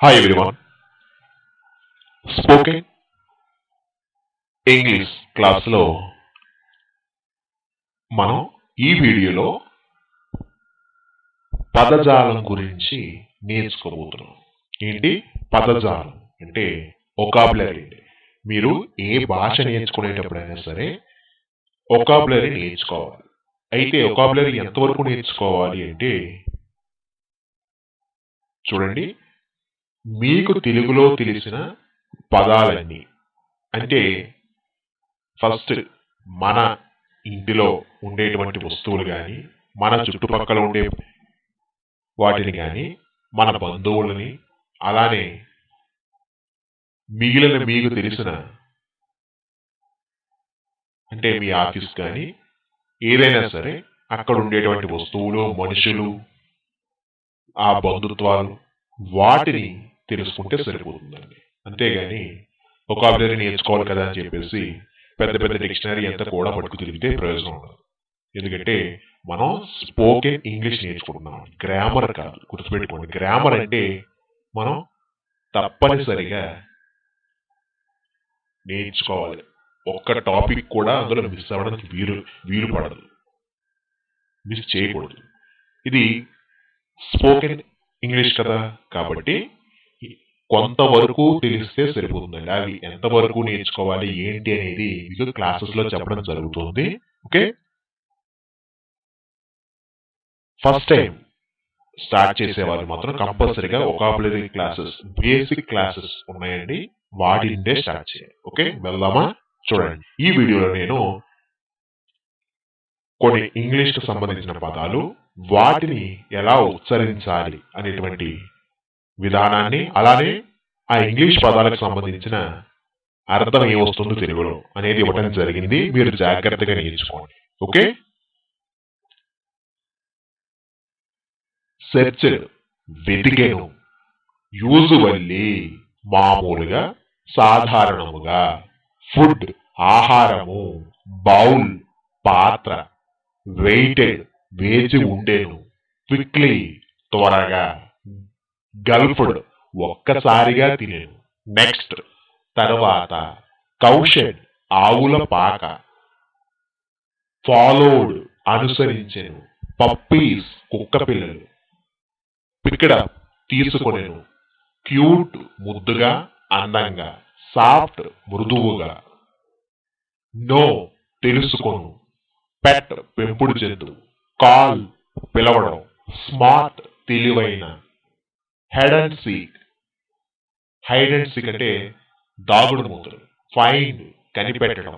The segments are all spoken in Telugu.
Hi everyone. Spoken ఇంగ్లీష్ క్లాస్లో మనం ఈ వీడియోలో పదజాలం గురించి నేర్చుకోబోతున్నాం. ఏంటి పదజాలం అంటే వొకాబులరీ. మీరు ఏ భాష నేర్చుకునేటప్పుడైనా సరే వొకాబులరీ నేర్చుకోవాలి. అయితే వొకాబులరీ ఎంతవరకు నేర్చుకోవాలి అంటే చూడండి, మీకు తెలుగులో తెలిసిన పదాలన్నీ, అంటే ఫస్ట్ మన ఇంటిలో ఉండేటువంటి వస్తువులు కానీ, మన చుట్టుపక్కల ఉండే వాటిని కానీ, మన బంధువులని, అలానే మిగిలిన మీకు తెలిసిన, అంటే మీ ఆఫీస్ కానీ ఏదైనా సరే అక్కడ ఉండేటువంటి వస్తువులు, మనుషులు, ఆ బంధుత్వాలు, వాటిని తెలుసుకుంటే సరిపోతుందండి. అంతేగాని వొకాబులరీ నేర్చుకోవాలి కదా అని చెప్పేసి పెద్ద పెద్ద డిక్షనరీ అంతా కూడా పట్టుకు తిరిగితే ప్రయోజనం ఉండదు. ఎందుకంటే మనం స్పోకెన్ ఇంగ్లీష్ నేర్చుకుంటున్నాం, గ్రామర్ కాదు. గుర్తుపెట్టుకోండి, గ్రామర్ అంటే మనం తప్పనిసరిగా నేర్చుకోవాలి. ఒక్క టాపిక్ కూడా అందులో మిస్ అవ్వడానికి వీలు పడదు, మిస్ చేయకూడదు. ఇది స్పోకెన్ ఇంగ్లీష్ కదా, కాబట్టి కొంతవరకు తెలిస్తే సరిపోతుందండి. అవి ఎంతవరకు నేర్చుకోవాలి ఏంటి అనేది మీకు క్లాసెస్లో చెప్పడం జరుగుతుంది. ఓకే, ఫస్ట్ టైం స్టార్ట్ చేసేవాళ్ళు మాత్రం కంపల్సరీగా వొకాబులరీ క్లాసెస్, బేసిక్ క్లాసెస్ ఉన్నాయండి, వాటి నుండే స్టార్ట్ చేయాలి. ఓకే, వెళ్దామా? చూడండి, ఈ వీడియోలో నేను కొన్ని ఇంగ్లీష్కి సంబంధించిన పదాలు, వాటిని ఎలా ఉచ్చరించాలి అనేటువంటి విధానాన్ని, అలానే ఆ ఇంగ్లీష్ పదాలకు సంబంధించిన అర్థం ఏమొస్తుందో తెలుగులో అనేది ఇవ్వడం జరిగింది. మీరు జాగ్రత్తగా నేర్చుకోండి. ఓకే, సెర్చ్డ్ వెతికెను, యూజువల్లీ మామూలుగా, సాధారణముగా, ఫుడ్ ఆహారము, బౌల్ పాత్ర, వెయిటెడ్ వేచి ఉండేను, క్విక్లీ త్వరగా, గల్ఫ్డ్ ఒక్కసారిగా తినేను, నెక్స్ట్ తర్వాత, కౌషెడ్ ఆవుల పాక, ఫాలోడ్ అనుసరించెను, పప్పీస్ కుక్క పిల్లలు, పిక్డప్ తీసుకొనెను, క్యూట్ ముద్దుగా అందంగా, సాఫ్ట్ మృదువుగా, నో తెలుసుకొను, పెట్ పెంపుడు జంతువు, కాల్ పిలవడం, స్మార్ట్ తెలివైన, హైడ్ అండ్ సీక్ అంటే దాగుడు మూతలు, ఫైండ్ కనిపెట్టడం,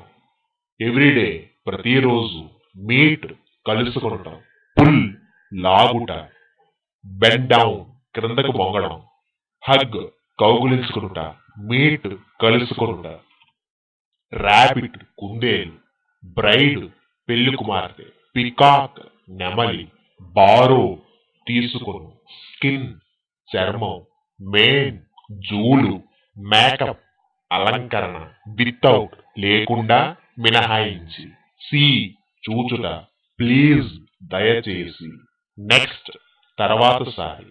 ఎవ్రీడే ప్రతిరోజు, మీట్ కలుసుకొనటం, పుల్ లాగుట, బెండ్ డౌన్ క్రిందకు మొంగడం, హగ్ కౌగులించుకునుట, మీట్ కలుసుకొనుట, ర్యాబిట్ కుందేలు, బ్రైడ్ పెళ్లి కుమార్తె, పికాక్ నెమలి, బారో తీసుకొను, స్కిన్ చర్మం, మేన్ జూలు, మేకప్ అలంకరణ, వితౌట్ లేకుండా, మినహాయించి, సి చూచుట, ప్లీజ్ దయచేసి, నెక్స్ట్ తర్వాత సారి,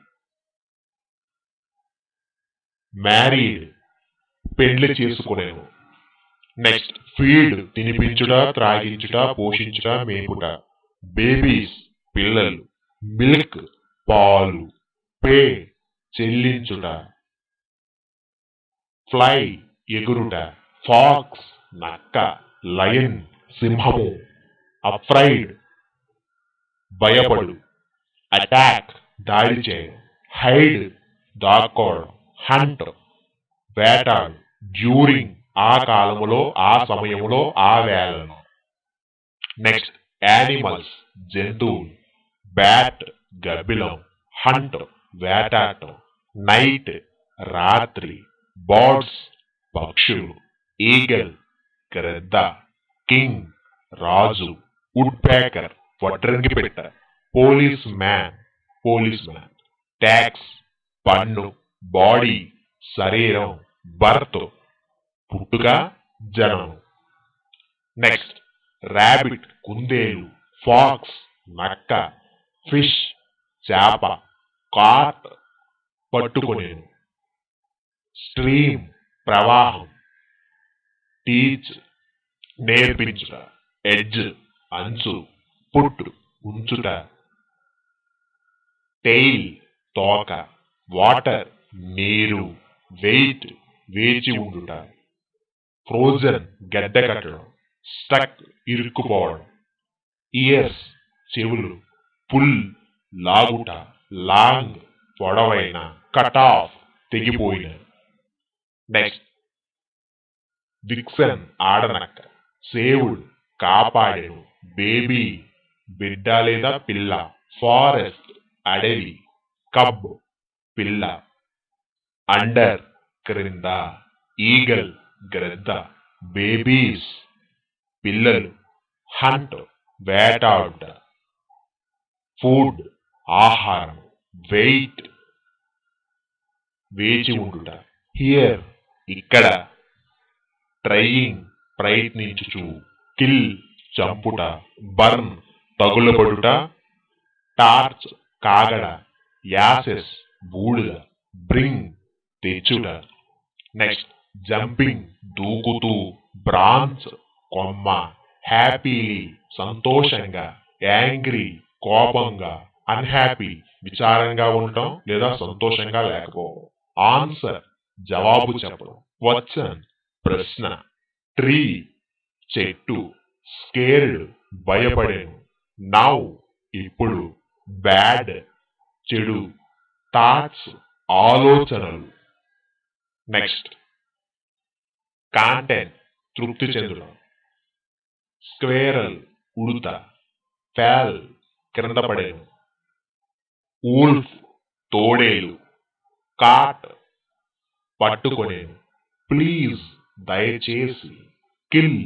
మ్యారీడ్ పెండ్లి చేసుకునేను, నెక్స్ట్ ఫీడ్ తినిపించుట, త్రాగించుట, పోషించుట, మేపుట, బేబీస్ పిల్లలు, మిల్క్ పాలు, పే చెల్లించుట, ఫ్లై ఎగురుట, ఫాక్స్ నక్క, లయన్ సింహము, అఫ్రైడ్ భయపడు, అటాక్ దాడి చేయడం, హైడ్ దాక్కోవడం, హంట్ వేటాడు, డ్యూరింగ్ ఆ కాలములో, ఆ సమయంలో, ఆ వేళను, నెక్స్ట్ యానిమల్స్ జంతువులు, బ్యాట్ గబ్బిలం, హంట్ వేటాడటం, నైట్ రాత్రి, బర్డ్స్ పక్షులు, ఈగల్ గ్రద్ద, కింగ్ రాజు, వుడ్ ప్యాకర్ వడ్రంగి పెట్ట, పోలీస్ మ్యాన్ ట్యాక్స్ పన్ను, బాడీ శరీరం, బర్త్ పుట్టుక జనం, నెక్స్ట్ ర్యాబిట్ కుందేలు, ఫాక్స్ నక్క, ఫిష్ చేప, కార్ట్ పట్టుకొనేను, స్ట్రీమ్ ప్రవాహం, టీచ్ నేర్పించుట, ఎడ్జ్ అంచు, పుట్ ఉంచుట, టెయిల్ తోక, వాటర్ నీరు, వెయిట్ వేచి ఉండుట, ఫ్రోజన్ గడ్డ కట్టడం, స్టక్ ఇరుక్కుపోవడం, ఇయర్స్ చెవులు, పుల్ లాగుట, లాంగ్ పొడవైన, కట్ ఆఫ్ తెగిపోయిన. నెక్స్ట్ విక్సన్ ఆడనక్క, సేవుడ్ కాపాడెను, బేబీ బిడ్డ లేదా పిల్ల, ఫారెస్ట్ అడవి, కబ్ పిల్ల, అండర్ క్రింద, ఈగల్ గ్రద్ద, బేబీస్ పిల్లలు, హంట్ వేటాడుట, ఫుడ్ ఆహారం, వెయిట్ వేచి ఉండుట, హియర్ ఇక్కడ, ట్రయింగ్ ప్రయత్నించుచు, కిల్ చంపుట, బర్న్ తగులబడుట, టార్చ్ కాగడ, యాసెస్ బూడిద, బ్రింగ్ తెచ్చుట. నెక్స్ట్ జంపింగ్ దూకుతూ, బ్రాంచ్ కొమ్మ, హ్యాపీలీ సంతోషంగా, యాంగ్రీ కోపంగా, అన్హ్యాపీ విచారంగా ఉండటం లేదా సంతోషంగా లేకపోవడం, ఆన్సర్ జవాబు చెప్పడం, క్వశ్చన్ ప్రశ్న, ట్రీ చెట్టు, స్కేర్డ్ భయపడేను, నౌ ఇప్పుడు, బ్యాడ్ చెడు, థాట్స్ ఆలోచనలు. నెక్స్ట్ కాంటెంట్ తృప్తి చెందడం, స్క్వేరల్ ఉడుత, ఫాల్ క్రింద పడేను, ఊల్ఫ్ తోడేలు, కాట్ పట్టుకొనేను, ప్లీజ్ దయచేసి, కిల్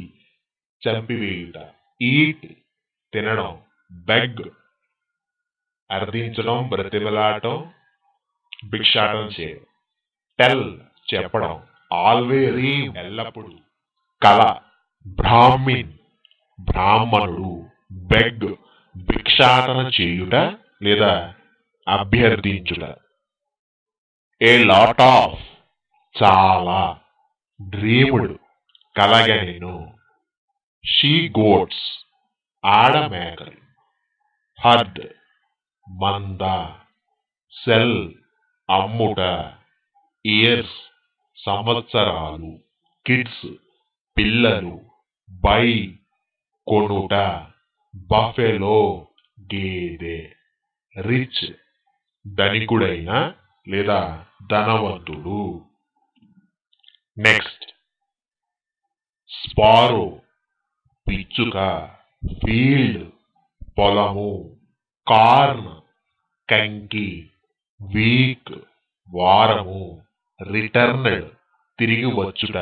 చంపివేయుట, ఈట్ తినడం, బెగ్ అర్థించడం బ్రతిమలాడటం భిక్షాటం చేయడం, టెల్ చెప్పడం, ఆల్వేస్ ఎల్లప్పుడు, కల బ్రాహ్మిన్ బ్రాహ్మణుడు, బెగ్ భిక్షాటన చేయుట లేదా అభ్యర్థించుట, ఏ లాట్ ఆఫ్ చాలా, డ్రీముడు కలగనెను, షీ గోట్స్ ఆడమేకలు, హర్డ్ మంద, సెల్ అమ్ముట, ఇయర్స్ సంవత్సరాలు, కిడ్స్ పిల్లలు, బై కొనుట, బఫెలో గేదె, రిచ్ ధనికుడైన లేదా ధనవంతుడు. నెక్స్ట్ స్పారో పిచ్చుక, ఫీల్డ్ పొలము, కార్న్ కంకి, వీక్ వారము, రిటర్న్డ్ తిరిగి వచ్చుట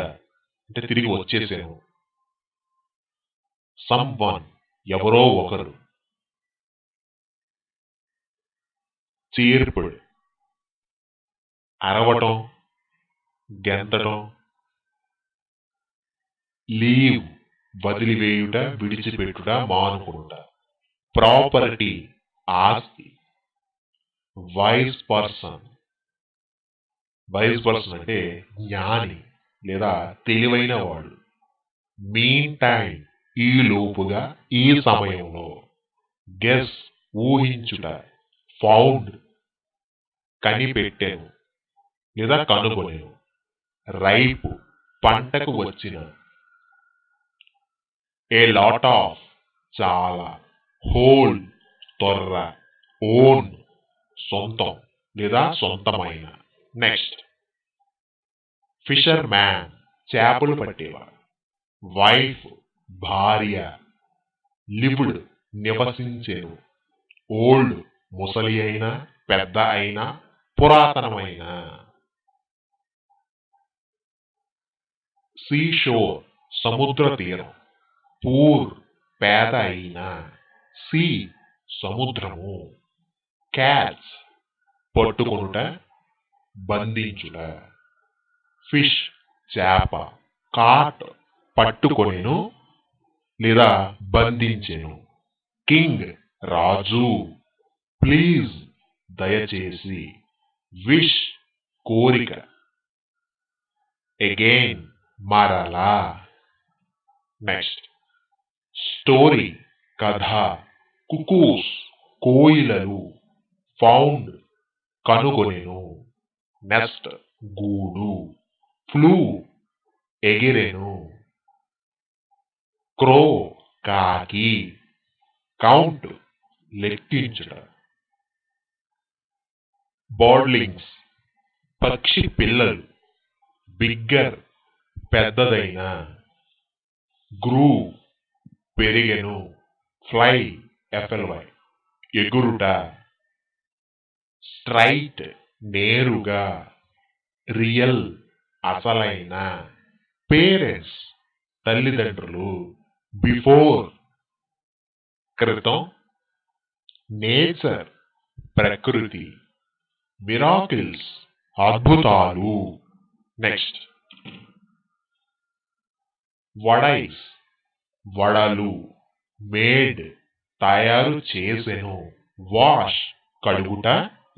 అంటే తిరిగి వచ్చేసాను, సమ్ వన్ ఎవరో ఒకరు, చీర్పుడ్ అరవటం గెంతడం, లీవ్ వదిలివేయుట విడిచిపెట్టుట మానుకుంట, ప్రాపర్టీ ఆస్తి, వైస్ పర్సన్ అంటే జ్ఞాని లేదా తెలివైన వాడు, మీన్ టైం ఈ లోపుగా ఈ సమయంలో, గెస్ ఊహించుట, ఫౌండ్ కనిపెట్టెను లేదా కనుగొనెను, రైప్ పంటకు వచ్చిన, ఏ లాట్ ఆఫ్ చాలా, హోల్ తొర్ర, ఓన్ సొంతం లేదా సొంతమైన. నెక్స్ట్ ఫిషర్ మ్యాన్ చేపలు పట్టేవాడు, వైఫ్ భార్య, లివ్డ్ నివసించెను, ఓల్డ్ ముసలి అయిన పెద్ద అయిన పురాతనమైన, సీషోర్ సముద్ర తీరం, పూర్ పేద అయిన, సీ సముద్రము, క్యాచ్ పట్టుకొనుట బంధించుట, ఫిష్ చేప, కాట్ పట్టుకొనెను లేదా బంధించెను, కింగ్ రాజు, ప్లీజ్ దయచేసి, విష్ కోరిక, అగైన్ మరలా. నెక్స్ట్ స్టోరీ కథ, కుకూస్ కోయిలలు, ఫౌండ్ కనుగొనెను, నెస్ట్ గూడు, ఫ్లూ ఎగిరెను, క్రో కాకి, కౌంట్ లెక్కించుట, బర్డ్లింగ్స్ పక్షి పిల్లలు, బిగ్గర్ పెద్దదైన, గ్రూ పెరిగెను, ఫ్లై FLY ఎగురుట, స్ట్రైట్ నేరుగా, రియల్ అసలైన, పేరెంట్స్ తల్లిదండ్రులు, బిఫోర్ క్రితం, నేచర్ ప్రకృతి, మిరాకిల్స్ అద్భుతాలు. నెక్స్ట్ వడైస్ వడలు, మేడ్ తయారు చేసెను, వాష్ కడుగుట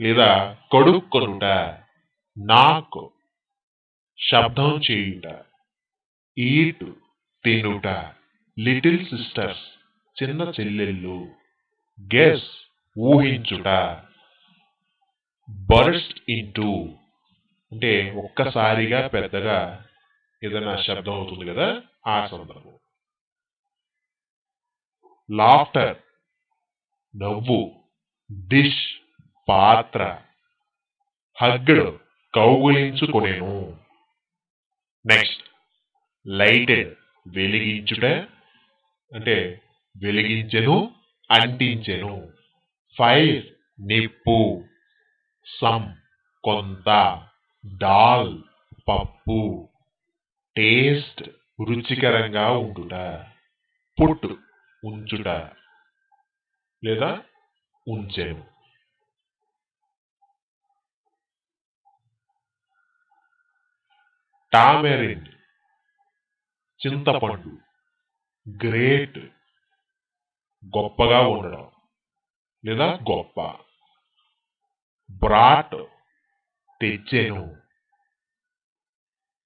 లేదా కడుక్కొనుట, నాక్ శబ్దం చేయుట, ఈట్ తినుట, లిటిల్ సిస్టర్స్ చిన్న చెల్లెళ్ళు, గెస్ ఊహించుట, బర్స్ట్ ఇంటూ అంటే ఒక్కసారిగా పెద్దగా ఏదైనా శబ్దం అవుతుంది కదా ఆ సందర్భం. లాఫ్టర్ నవ్వు, డిష్ పాత్ర, హగ్డ్ కౌగులించుకొనెను. నెక్స్ట్ లైటెడ్ వెలిగించుట అంటే వెలిగించెను, అంటించెను, ఫైర్ నిప్పు, సమ్ కొంత, డాల్ పప్పు, టేస్ట్ రుచికరంగా ఉండుట, పుట్ ఉంచుట లేదా ఉంచెను. టామెరిన్ చింతపండు, గ్రేట్ గొప్పగా ఉండడం లేదా గొప్ప, బ్రాట్ తెచ్చెను,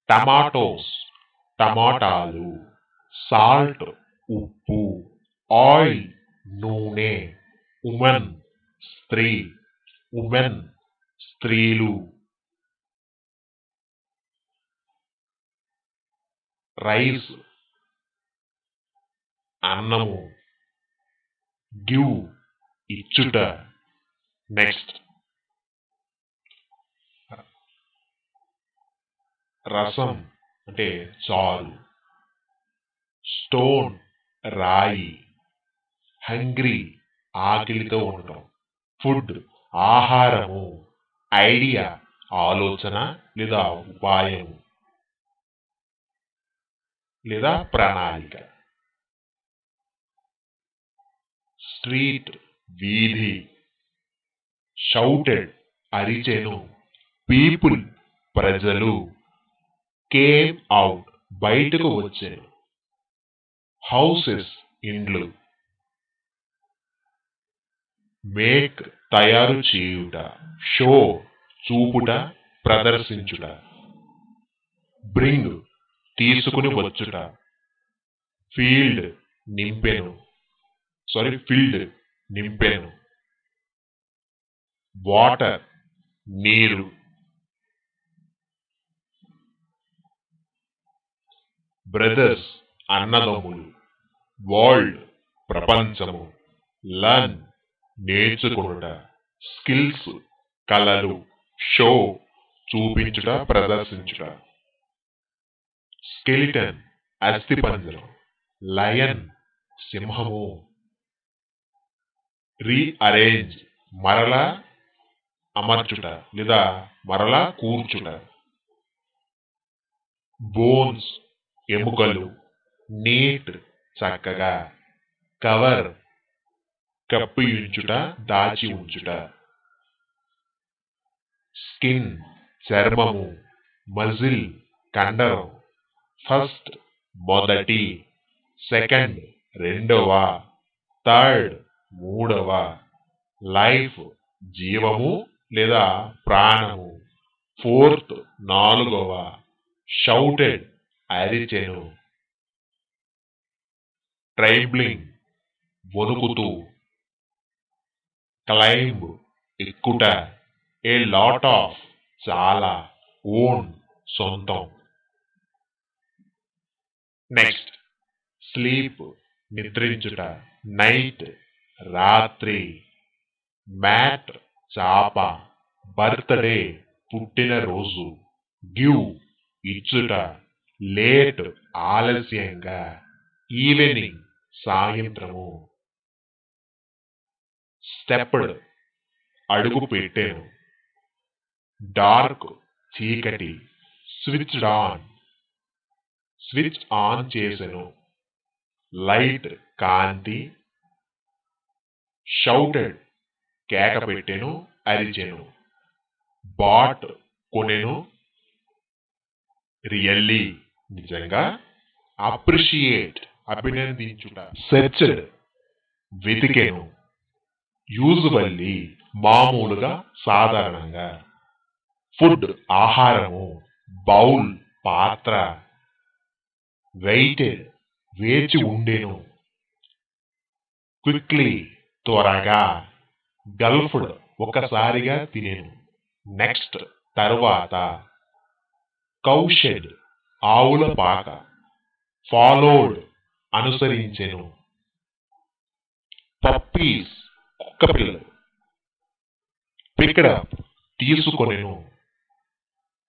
టమాటోస్ టమాటాలు, సాల్ట్ ఉప్పు, ఆయిల్ నూనె, ఉమెన్ స్త్రీ, ఉమెన్ స్త్రీలు, రైస్ అన్నము, గివ్ ఇచ్చుట. నెక్స్ట్ రసం అంటే చారు, స్టోన్ రాయి, హంగ్రీ ఆకలితో ఉండటం, ఫుడ్ ఆహారము, ఐడియా ఆలోచన లేదా ఉపాయము లేదా ప్రణాళిక, స్ట్రీట్ వీధి, షౌటెడ్ అరిచెను, పీపుల్ ప్రజలు, కేమ్ అవుట్ బయటకు వచ్చెను, హౌసెస్ ఇండ్లు, మేక్ తయారు చేయుట, షో చూపుట ప్రదర్శించుట, బ్రింగ్ తీసుకుని వచ్చుట, ఫీల్డ్ నింపెను, వాటర్ నీరు, బ్రదర్స్ అన్నదమ్ములు, వరల్డ్ ప్రపంచము, లర్న్ నేర్చుకొనుట, స్కిల్స్ కళలు, షో చూపించుట ప్రదర్శించుట, స్కెలిటన్ అస్థిపంజరం, లయన్ సింహము, రీఅరేంజ్ మరలా అమర్చుట లేదా మరలా కూర్చుట, బోన్స్ ఎముకలు, నీట్ చక్కగా, కవర్ కప్పి ఉంచుట దాచి ఉంచుట, స్కిన్ చర్మము, మజిల్ కండరం, ఫస్ట్ మొదటి, సెకండ్ రెండవ, థర్డ్ మూడవ, లైఫ్ జీవము లేదా ప్రాణము, ఫోర్త్ నాలుగవ, షౌటెడ్ అరిచెను. ట్రైబ్లింగ్ వణుకుతూ. క్లైంబ్ ఎక్కుట. ఏ లాట్ ఆఫ్ చాలా. ఓన్ సొంతం. నెక్స్ట్ స్లీప్ నిద్రించుట. నైట్ రాత్రి. మ్యాట్ చాప. బర్త్డే పుట్టినరోజు. గివ్ ఇచ్చుట. లేట్ ఆలస్యంగా. ఈవెనింగ్ సాయంత్రము. స్టెప్డ్ అడుగు పెట్టెను. డార్క్ చీకటి. స్విచ్డ్ ఆన్ స్విచ్ ఆన్ చేసెను. లైట్ కాంతి. షౌటెడ్ కేక పెట్టెను, అరిచెను. బాట్ కొనెను. రియల్లీ నిజంగా. అప్రిషియేట్ అభినందించుట. సెర్చ్డ్ వెతికెను. యూజువల్లీ మామూలుగా సాధారణంగా. ఫుడ్ ఆహారము. బౌల్ పాత్ర. వెయిటెడ్ వేచి ఉండెను. క్విక్లీ త్వరగా. గల్ఫ్డ్ ఒకసారిగా తినెను. నెక్స్ట్ తరువాత. కౌషెడ్ ఆవుల పాక. ఫాలోడ్ అనుసరించెను. పప్పీస్ కుక్కపిల్లలు. పిక్డప్ తీసుకొనెను.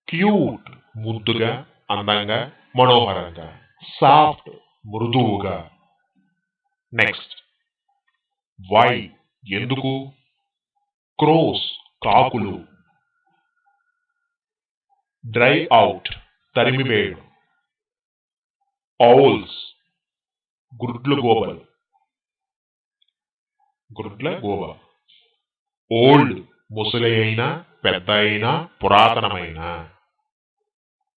క్యూట్ ముద్దుగా, అందంగా, మనోహరంగా. సాఫ్ట్ మృదువుగా. నెక్స్ట్ వై ఎందుకు. క్రోస్ కాకులు. Dry out తరిమివేయడం. ఔల్స్ గుడ్ల గోబలు. ఓల్డ్ ముసలి అయినా, పెద్ద అయినా, పురాతనమైన.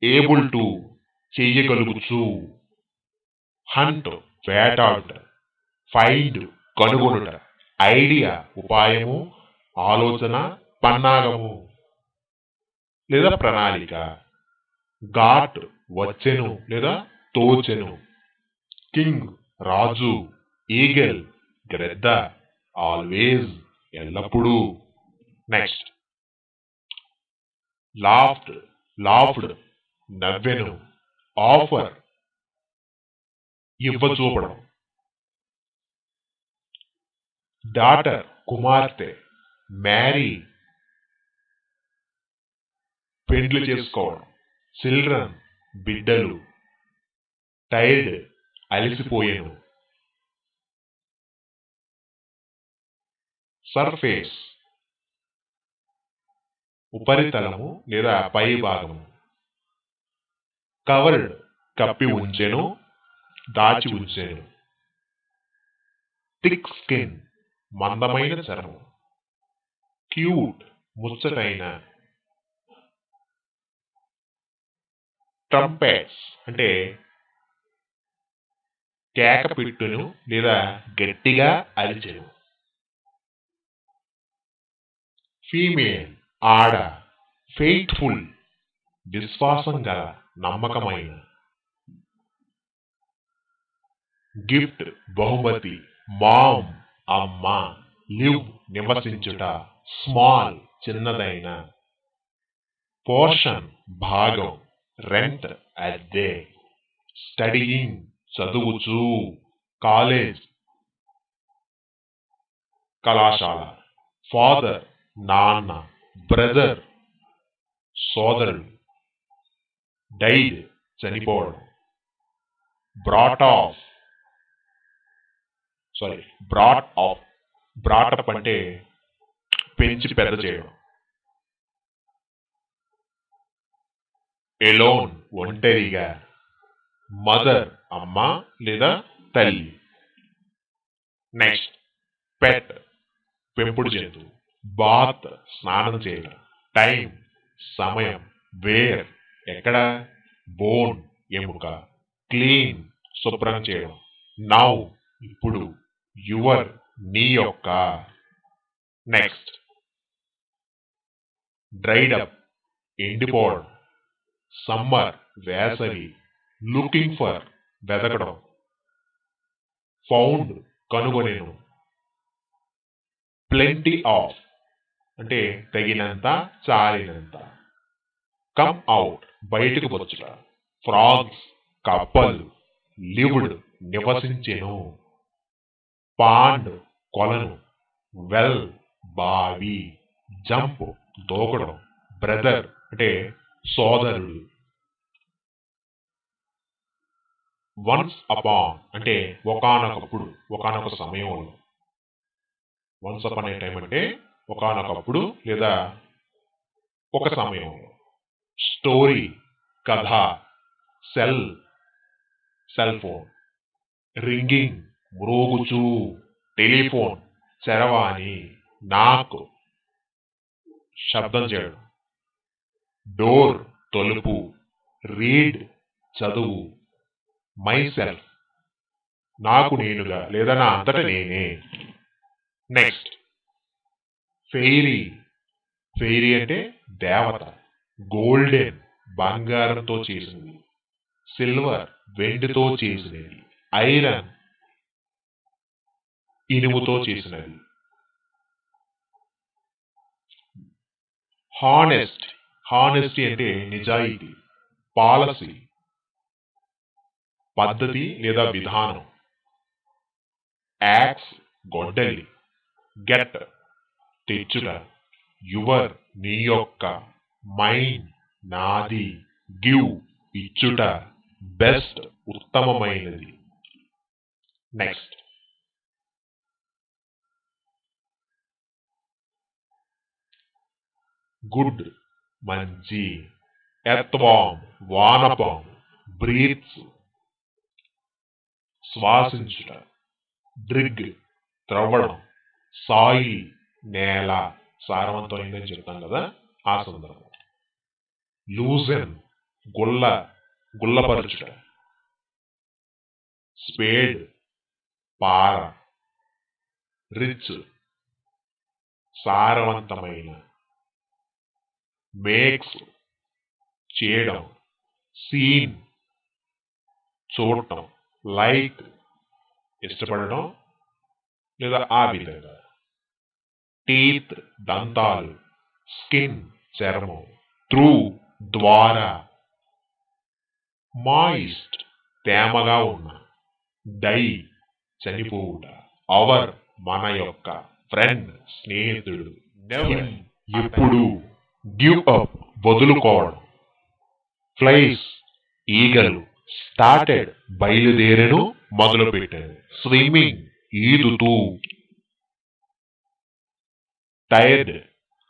ఏబుల్ టు చెయ్యగలుగుచు. హంట్ వేటాడుట. ఫైండ్ కనుగొనుట. ఐడియా ఉపాయము, ఆలోచన, పన్నాగము లేదా ప్రణాళిక. గాట్ వచ్చెను లేదా తోచెను. కింగ్ రాజు. ఈగల్ గ్రద్ద. ఆల్వేజ్ ఎల్లప్పుడూ. నెక్స్ట్ లాఫ్డ్ నవ్వెను. ఆఫర్ ఇవ్వచూపడం. డాటర్ కుమార్తె. మ్యారీ పెండ్లి చేసుకోవడం. చిల్డ్రన్ బిడ్డలు. టైర్డ్ అలసిపోయెను. సర్ఫేస్ ఉపరితలము లేదా పై భాగము. కవర్డ్ కప్పి ఉంచెను, దాచి ఉంచెను. థిక్ స్కిన్ మందమైన చర్మం. క్యూట్ ముచ్చటైన. ట్రంపెట్స్ అంటే కేక పెట్టును లేదా గట్టిగా అరిచెను. ఫీమేల్ ఆడ. ఫెయిత్ఫుల్ విశ్వాసం గల, నమ్మకమైన. గిఫ్ట్ బహుమతి. మామ్ అమ్మ. లివ్ నివసించుట. స్మాల్ చిన్నదైన. పోర్షన్ భాగం. రెంట్ అద్దె. స్టడీయింగ్ చదువుచూ. కాలేజ్ కళాశాల. ఫాదర్ నాన్న. బ్రదర్ సోదరుడు. డైడ్ చనిపోవడం. బ్రాట్ అప్ అంటే పెంచి పెద్ద చేయడం. ఎలోన్ ఒంటరిగా. మదర్ అమ్మ లేదా తల్లి. నెక్స్ట్ పెట్ పెంపుడు జంతువు. బాత్ స్నానం చేయడం. టైం సమయం. వేర్ ఎక్కడ. బోన్ ఎముక. క్లీన్ శుభ్రం చేయడం. నౌ ఇప్పుడు. యువర్ నీ యొక్క. నెక్స్ట్ డ్రైడ్ అప్ ఎండిపోవడం. సమ్మర్ వేసవి, లుకింగ్ ఫర్ వెతకడం, ఫౌండ్ కనుగొనెను, ప్లెంటీ ఆఫ్ అంటే తగినంత చాలినంత, కమ్ అవుట్ బయటకు వచ్చుట, ఫ్రాగ్స్ కప్పలు, లివ్డ్ నివసించెను, పాండ్ కొలను, వెల్ బావి, జంప్ దూకడం, బ్రదర్ అంటే సోదరుడు, వన్స్ అపాన్ అంటే ఒకానొకప్పుడు ఒకానొక సమయంలో, వన్స్ అపాన్ ఏ టైం అంటే ఒకానొకప్పుడు లేదా ఒక సమయంలో, స్టోరీ కథ, సెల్ ఫోన్, రింగింగ్ మ్రోగుచూ, టెలిఫోన్ చరవాణి, నాక్ శబ్దం చేయడం, డోర్ తలుపు, రీడ్ చదువు, మై సెల్ఫ్ నాకు నేనుగా లేదా నా అంతట నేనే. నెక్స్ట్ ఫెయిరీ అంటే దేవత, గోల్డెన్ బంగారంతో చేసినది, సిల్వర్ వెండితో చేసినది, ఐరన్ ఇనుముతో చేసినది, హానెస్టీ అంటే నిజాయితీ, పాలసీ పద్ధతి లేదా విధానం, యాక్స్ గొడ్డలి, గెట్ తెచ్చుట, యువర్ నీ యొక్క, మైన్ నాది, గివ్ ఇచ్చుట, బెస్ట్ ఉత్తమమైనది. నెక్స్ట్ గుడ్ మంచి, ఎర్త్వామ్ వానపాము, బ్రీత్స్ శ్వాసించుట, డ్రిగ్ త్రవ్వడం, సాయిల్ నేల సారవంతమైందని చెప్తాం కదా ఆ సందర్భం, లూజెన్ గుల్లపరచుట, స్పేడ్ పార, రిచ్ సారవంతమైన, మేక్స్ చేయడం, సీన్ చూడటం, లైక్ ఇష్టపడడం లేదా ఆ విధంగా, టీత్ దంతాలు, స్కిన్ చర్మం, త్రూ ద్వారా, మాయిస్ట్ తేమగా ఉన్న, డై చనిపోవుట, అవర్ మన యొక్క, ఫ్రెండ్ స్నేహితుడు, నెవర్ ఎప్పుడు, గివ్ అప్ వదులుకోవడం, ఫ్లైస్ ఈగలు, స్టార్టెడ్ బయలుదేరెను మొదలుపెట్టాను, స్విమ్మింగ్ ఈదుతూ, టైర్డ్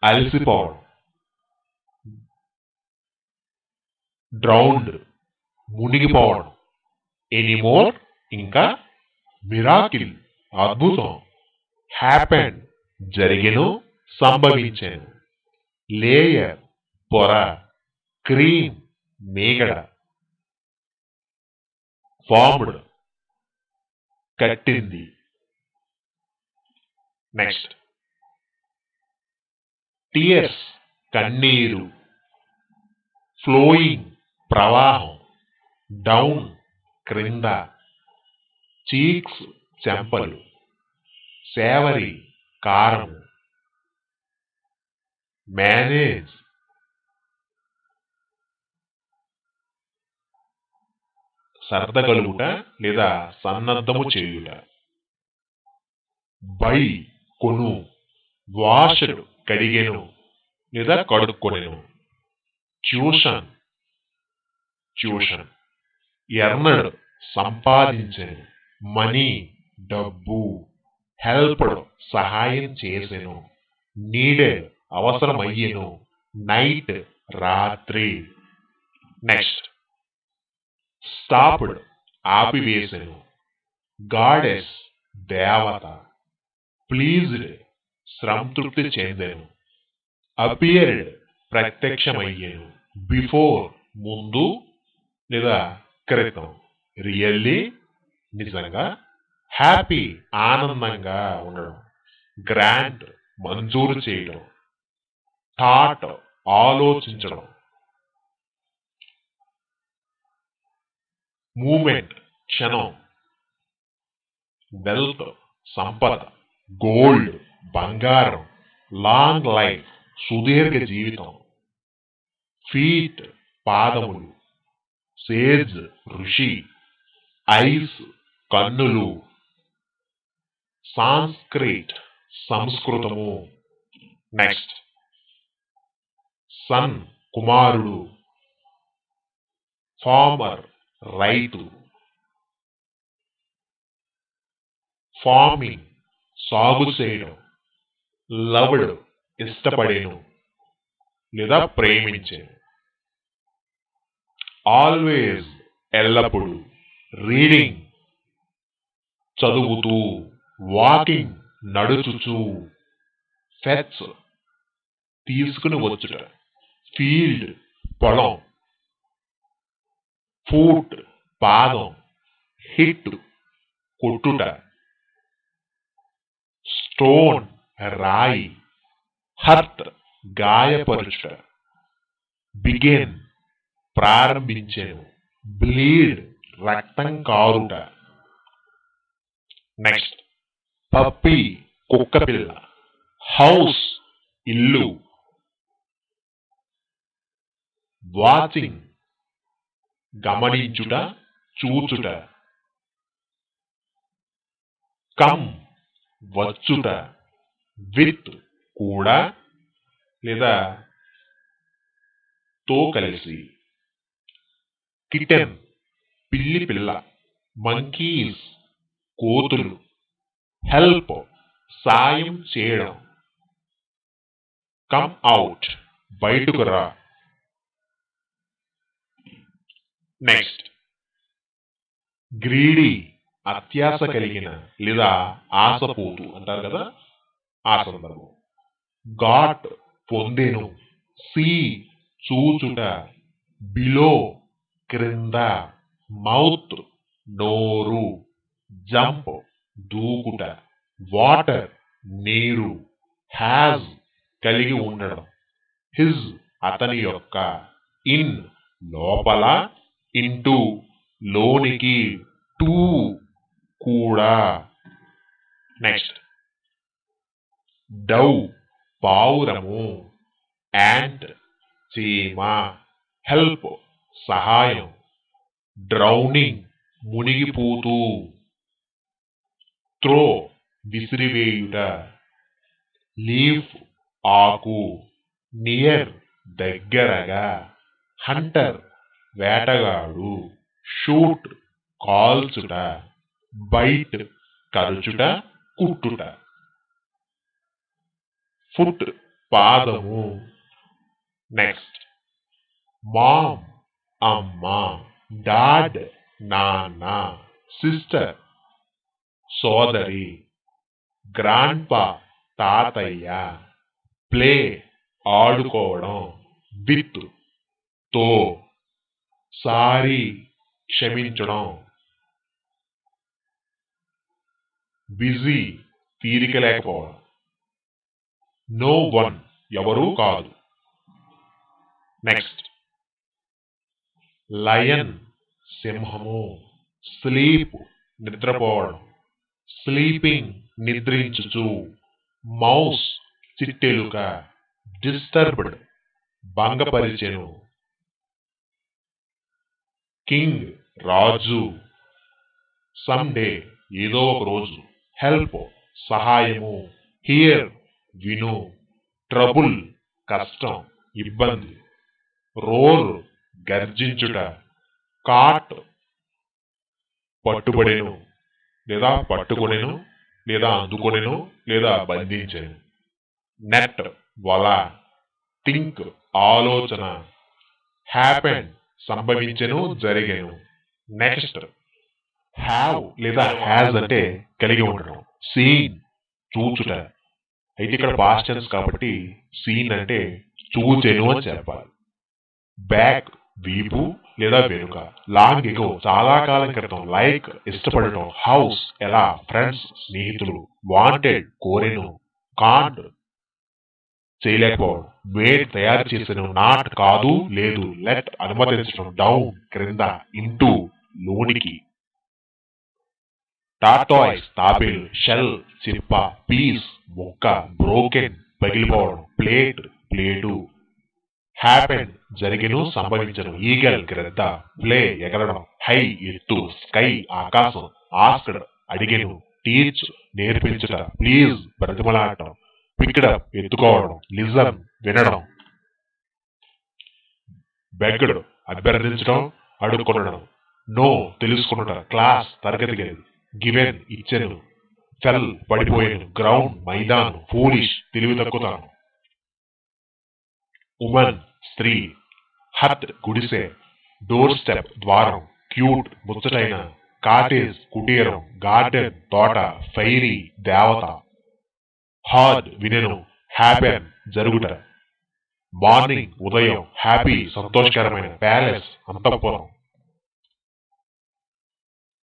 అలసిపోవడం, డ్రౌండ్ మునిగిపోవడం, ఎనీమోర్ ఇంకా, మిరాకిల్ అద్భుతం, హ్యాపెండ్ జరిగెను సంభవించెను, లేయర్ పొర, క్రీమ్ మీగడ, ఫార్మ్డ్ కట్టింది. నెక్స్ట్ టియర్స్ కన్నీరు, ఫ్లోయింగ్ ప్రవాహం, డౌన్ క్రింద, చీక్స్ చెంపలు, సేవరీ కారం, మేనేజ్ సర్దగలుగుట లేదా సన్నద్ధము చేయుట, బై కొను, వాషడ్ కడిగెను లేదా కడుక్కొనెను, ట్యూషన్ ఎర్నడ్ సంపాదించెను, మనీ డబ్బు, హెల్ప్డ్ సహాయం చేసెను, నీడెడ్ అవసరమయ్యెను, నైట్ రాత్రి. నెక్స్ట్ స్టాప్డ్ ఆపివేసెను, గాడెస్ దేవత, ప్లీజ్డ్ సంతృప్తి చెందెను, అపియర్డ్ ప్రత్యక్షమయ్యెను, బిఫోర్ ముందు లేదా క్రితం, రియల్లీ నిజంగా, హ్యాపీ ఆనందంగా ఉండడం, గ్రాంట్ మంజూరు చేయడం, థాట్ ఆలోచించడం, మూమెంట్ క్షణం, వెల్త్ సంపద, గోల్డ్ బంగారం, లాంగ్ లైఫ్ సుదీర్ఘ జీవితం, ఫీట్ పాదములు, సేజ్ ఋషి, ఐస్ కన్నులు, సాంస్క్రిట్ సంస్కృతము. నెక్స్ట్ సన్ కుమారుడు, ఫార్మర్ రైతు, ఫార్మింగ్ సాగు చేయడం, లవ్డ్ ఇష్టపడేను లేదా ప్రేమించేను, ఆల్వేస్ ఎల్లప్పుడు, రీడింగ్ చదువుతూ, వాకింగ్ నడుచుచు, ఫెచ్ తీసుకుని వచ్చుట, ఫీల్డ్ పొలం, ఫూట్ పాదం, హిట్ కొట్టుట, స్టోన్ రాయి, హర్ట్ గాయపరుచుట, బిగెన్ ప్రారంభించెను, బ్లీడ్ రక్తం కారుట. నెక్స్ట్ పప్పీ కుక్కపిల్ల, హౌస్ ఇల్లు, వాచింగ్ గమనించుట చూచుట, కమ్ వచ్చుట, విత్ కూడా లేదా తో కలిసి, కిటెన్ పిల్లి పిల్ల, మంకీస్ కోతులు, హెల్ప్ సాయం చేయడం, కమ్ అవుట్ బయటకు రా. నెక్స్ట్ గ్రీడీ అత్యాస కలిగిన లేదా ఆశపోతు అంటారు కదా ఆ సందర్భం. గాట్ పొందెను, సీ చూచుట, బిలో క్రింద, మౌత్ నోరు, జంప్ దూకుట, వాటర్ నీరు, హ్యాజ్ కలిగి ఉండడం, హిజ్ అతని యొక్క, ఇన్ లోపల, ఇంటూ లోనికి, టూ కూడా. నెక్స్ట్ డౌ పావురము, యాంట్ చీమ, హెల్ప్ సహాయం, డ్రౌనింగ్ మునిగిపోతూ, త్రో విసిరివేయుట, లీఫ్ ఆకు, నియర్ దగ్గరగా, హంటర్ వేటగాడు, షూట్ కాల్చుట, బైట్ కరుచుట కుట్టుట, ఫుట్ పాదము. నెక్స్ట్ మామ్ అమ్మ, డాడ్ నాన్న, సిస్టర్ సోదరి, గ్రాండ్పా తాతయ్య, ప్లే ఆడుకోవడం, విత్ తో, సారీ క్షమించడం, బిజీ తీరిక లేకపోవడం, నో వన్ ఎవరూ కాదు. నెక్స్ట్ లయన్ సింహము, స్లీప్ నిద్రపోవడం, స్లీపింగ్ నిద్రించుచు, మౌస్ చిట్టెలుక, డిస్టర్బ్డ్ భంగపరిచెను, కింగ్ రాజు, సమ్ డే ఏదో ఒక రోజు, హెల్ప్ సహాయము, హియర్ విను, ట్రబుల్ కష్టం ఇబ్బంది, రోర్ గర్జించుట, కాట్ పట్టుబడెను లేదా పట్టుకొనెను లేదా అందుకొనెను లేదా బంధించెను, నెట్ వల, థింక్ ఆలోచన, హ్యాపెన్ సంభవించెను జరిగెను. నెక్స్ట్ హ్యావ్ లేదా హ్యాజ్ అంటే కలిగి ఉండడం, సీన్ చూచుట. అయితే ఇక్కడ పాస్ట్ టెన్స్ కాబట్టి సీన్ అంటే చూచెను అని చెప్పాలి. బ్యాక్ వీపు లేదా వెనుక, లాంగ్ ఎగో చాలా కాలం క్రితం, లైక్ ఇష్టపడటం, హౌస్ ఎలా ఫ్రెండ్స్ స్నేహితులు, వాంటెడ్ కోరెను, కాంట్ చేయలేకపోవడం, మేడ్ తయారు చేసెను, నాట్ కాదు లేదు, లెట్ అనుమతించడం, డౌన్ క్రింద, ఇంటూ లోనికి. టార్టాయిస్ తాబేలు, షెల్ చిప్ప, పీస్ ముక్క, బ్రోకెన్ పగిలిపోవడం, ప్లేటు. హ్యాపెన్ జరిగిను సంభవించను, ఈగల్ గ్రద్ద, ప్లే ఎగరడం, హై ఎత్తు, స్కై ఆకాశం, ఆస్క్డ్ అడిగెను, టీచ్ నేర్పించుట, ప్లీజ్ బ్రతిమలాడటం, పిక్డప్ ఎత్తుకోవడం, లిజన్ వినడం, బెగ్గడ్ అభ్యర్థించడం అడుక్కొనడం, నో తెలుసుకున్నట, క్లాస్ తరగతి గది, గివెన్ ఇచ్చెను, ఫెల్ పడిపోయాను, గ్రౌండ్ మైదానం, ఫూలిష్ తెలివి తక్కువతాను, ఉమన్ స్త్రీ, హట్ గుడిసె, డోర్ స్టెప్ ద్వారం, క్యూట్ ముచ్చటైన, కాటేజ్ కుటీరం, గార్డెన్ తోట, ఫైరీ దేవత, హార్డ్ వినెను, హ్యాపెన్ జరుగుట, మార్నింగ్ ఉదయం, హ్యాపీ సంతోషకరమైన, ప్యాలెస్ అంతఃపురం,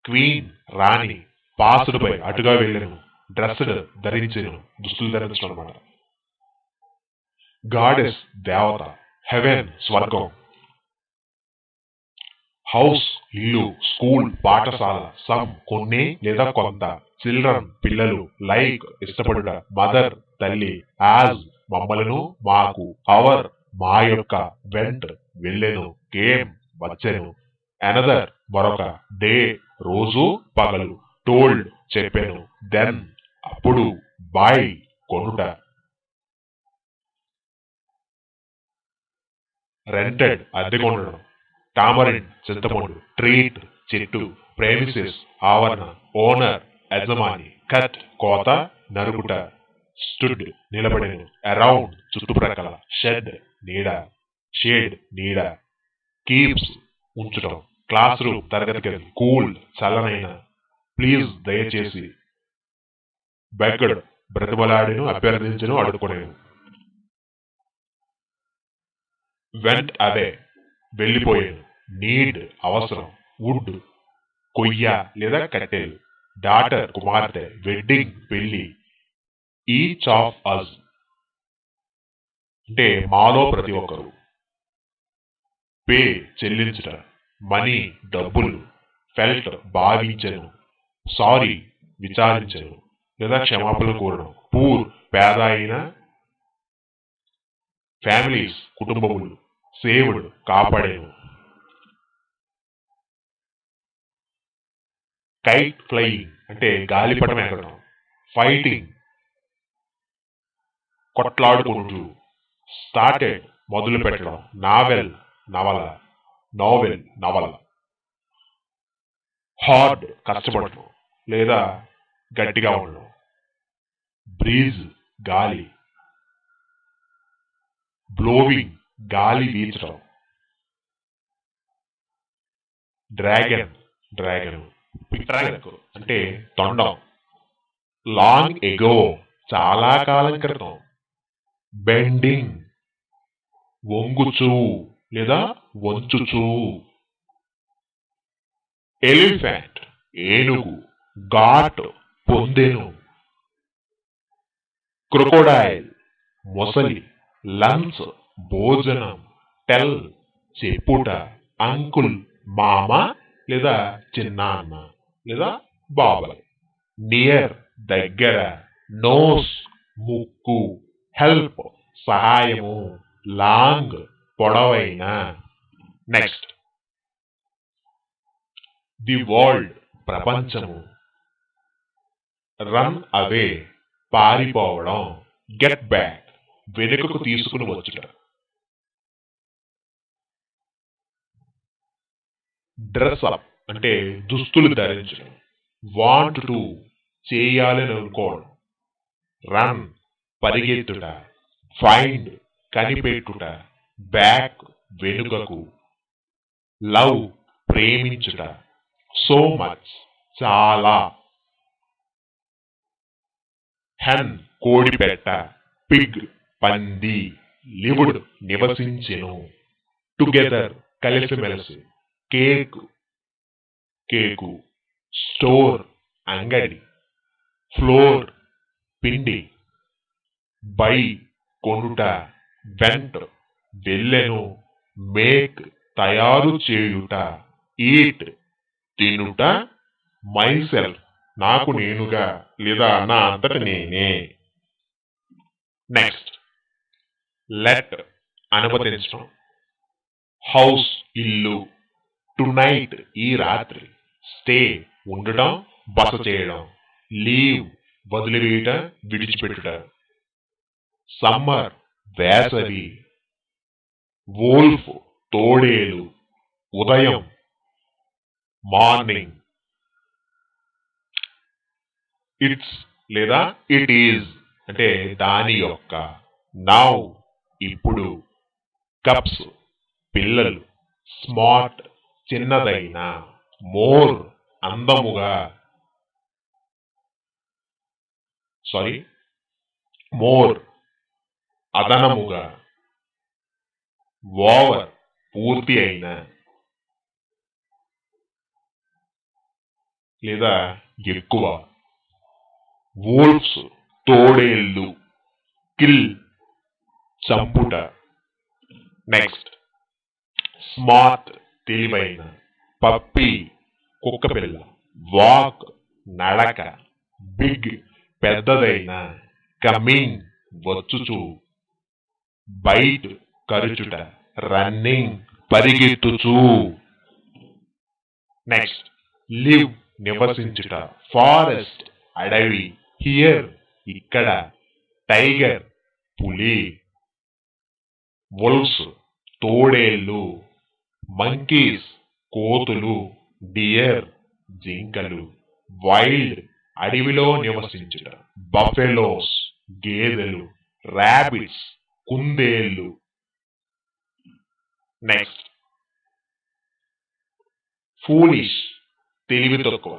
క్వీన్ రాణి, పాసుడు పై అటుగా వెళ్ళెను, డ్రెస్డ్ ధరించెను, దుస్తులు ధరించడం అన్నమాట, గాడెస్ దేవత, హెవెన్ స్వర్గం, హౌస్ ఇల్లు, స్కూల్ పాఠశాల, సమ్ కొన్ని లేదా కొంత, చిల్డ్రన్ పిల్లలు, లైక్ ఇష్టపడుట, మదర్ తల్లి, యాజ్ మమ్మలను మాకు, అవర్ మా యొక్క, వెంట్ వెళ్ళెను, గేమ్ వచ్చెను, అనదర్ మరొక, డే రోజు పగలు, టోల్డ్ చెప్పెను, దెన్ అప్పుడు, బై కొనుట, రెంటెడ్ అద్దె కొనడం, టామరిన్ చింతపండు, ట్రీట్ చెట్టు, ప్రేమిసెస్ ఆవరణ, ఓనర్ యజమాని, కట్ కోత నరుకుట, స్టుడ్ నిలబడెను, అరౌండ్ చుట్టుప్రక్కల, షెడ్ నీడ, కీప్స్ ఉంచడం, క్లాస్ రూమ్ తరగతి గది, కూల్ చల్లనైన, ప్లీజ్ దయచేసి, బెగ్గడ్ బ్రతిమలాడెను అభ్యర్థించెను అడుక్కునేను, వెంట్ అవే వెళ్ళిపోయాను, నీడ్ అవసరం, వుడ్ కొయ్య లేదా కట్టెలు, డాటర్ కుమార్తె, వెడ్డింగ్ పెళ్లి, ఈచ్ ఆఫ్ అస్ అంటే మాలో ప్రతి ఒక్కరు, పే చెల్లించుట, మనీ డబ్బులు, ఫెల్ట్ భావించెను, సారీ విచారించెను లేదా క్షమాపణలు కోరడం, పూర్ పేద అయిన, ఫ్యామిలీస్ కుటుంబములు, సేవ్డ్ కాపాడేను, కైట్ ఫ్లయింగ్ అంటే గాలిపటం ఎగరడం, ఫైటింగ్ కొట్లాడుకుంటూ, స్టార్టెడ్ మొదలు పెట్టడం, నవల, హార్డ్ కష్టపడటం లేదా గట్టిగా ఉండడం, బ్రీజ్ గాలి, బ్లోవింగ్ గాలి వీచడం, డ్రాగన్ పిట్రాక్ అంటే తొండం, లాంగ్ ఎగో చాలా కాలం క్రితం, బెండింగ్ వంగుచూ లేదా వంచుచూ, ఎలిఫెంట్ ఏనుగు, గాట్ పొందెను, క్రొకోడైల్ మొసలి, లంచ్ భోజనం, టెల్ చెప్పుట, అంకుల్ మామ లేదా చిన్నాన్న లేదా బాబాయ్, నియర్ దగ్గర, నోస్ ముక్కు, హెల్ప్ సహాయము, లాంగ్ పొడవైన. నెక్స్ట్, ది వరల్డ్ ప్రపంచము, రన్ అవే పారిపోవడం, గెట్ బ్యాక్ వెనుకకు తీసుకుని వచ్చుట, డ్రెస్ అప్ అంటే దుస్తులు ధరించడం, వాంట్ టు చేయాలని అనుకోవడం, రన్ పరిగెత్తుట, ఫైండ్ కనిపెట్టుట, బ్యాక్ వెనుకకు, లవ్ ప్రేమించుట, సో మచ్ చాలా, హెన్ కోడిపెట్ట, పిగ్ పంది, లివ్డ్ నివసించెను, టుగెదర్ కలిసిమెలిసి, కేకు, స్టోర్ అంగడి, ఫ్లోర్ పిండి, బై కొనుట, వెంట్ వెళ్ళెను, మేక్ తయారు చేయుట, ఈట్ తినుట, మైసెల్ఫ్ నాకు నేనుగా లేదా నా అంతట నేనే. నెక్స్ట్ లెట్ అనుమతించడం, హౌస్ ఇల్లు, టు నైట్ ఈ రాత్రి, స్టే ఉండటం బస చేయడం, లీవ్ వదిలివేయట విడిచిపెట్టుట, సమ్మర్ వేసవి, వోల్ఫ్ తోడేలు, ఉదయం మార్నింగ్, ఇట్స్ లేదా ఇట్ ఈజ్ అంటే దాని యొక్క, నౌ ఇప్పుడు, కప్స్ పిల్లలు, స్మార్ట్ చిన్నదైన, మోర్ అందముగా మోర్ అదనముగా, ఓవర్ పూర్తి అయిన లేదా ఎక్కువ, వోల్ఫ్స్ తోడేళ్ళు, కిల్ చంపుట. నెక్స్ట్ స్మార్ట్ తెలివైన, పప్పి కుక్కపిల్ల, వాక్ నడక, బిగ్ పెద్దదైన, కమింగ్ వచ్చుచు, బైట్ కరుచుట, రన్నింగ్ పరిగెత్తుచు. నెక్స్ట్ లివ్ నివసించుట, ఫారెస్ట్ అడవి, హియర్ ఇక్కడ, టైగర్ పులి, వోల్వ్స్ తోడేళ్ళు, మంకీస్ కోతులు, డియర్ జింకలు, వైల్డ్ అడవిలో నివసించుట, బఫెలోస్ గేదెలు, ర్యాబిట్స్ కుందేళ్ళు. నెక్స్ట్ ఫూలిష్ తెలివి తక్కువ,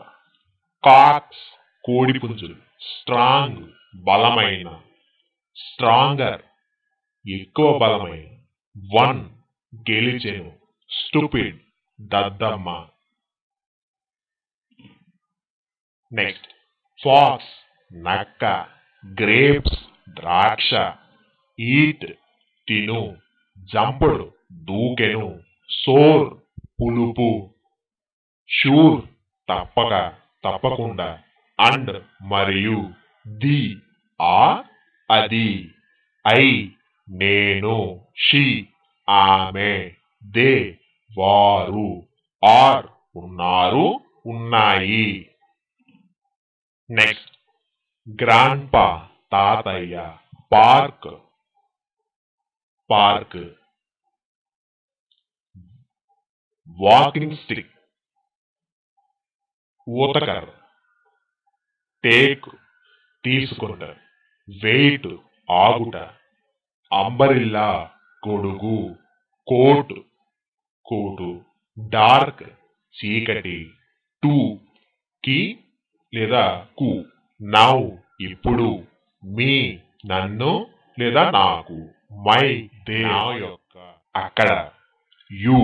కాక్స్ కోడిపుంజులు, స్ట్రాంగ్ బలమైన, స్ట్రాంగర్ ఎక్కువ బలమైన, వన్ గెలిచెను, స్టూపిడ్ దద్దమ్మ. నెక్స్ట్ ఫాక్స్ నక్క, గ్రేప్స్ ద్రాక్ష, ఈట్ తిను, జంపుడు దూకెను, సోర్ పులుపు, షూర్ తప్పక తప్పకుండా, అండ్ మరియు, ది అది, ఐ నేను, షీ ఆమె, దే వారు, ఆర్ ఉన్నారు ఉన్నాయి. నెక్స్ట్ గ్రాండ్పా తాతయ్య, పార్క్ పార్క్, వాకింగ్ స్టిక్ ఊతకర్ర, టేక్ తీసుకుంట, వెయిట్ ఆగుట, అంబరిల్లా గొడుగు, కోట్ కోటు, డార్క్ చీకటి, టు కి లేదా కు, నౌ ఇప్పుడు, మీ నన్ను లేదా నాకు, మై నా యొక్క, అక్కడ, యు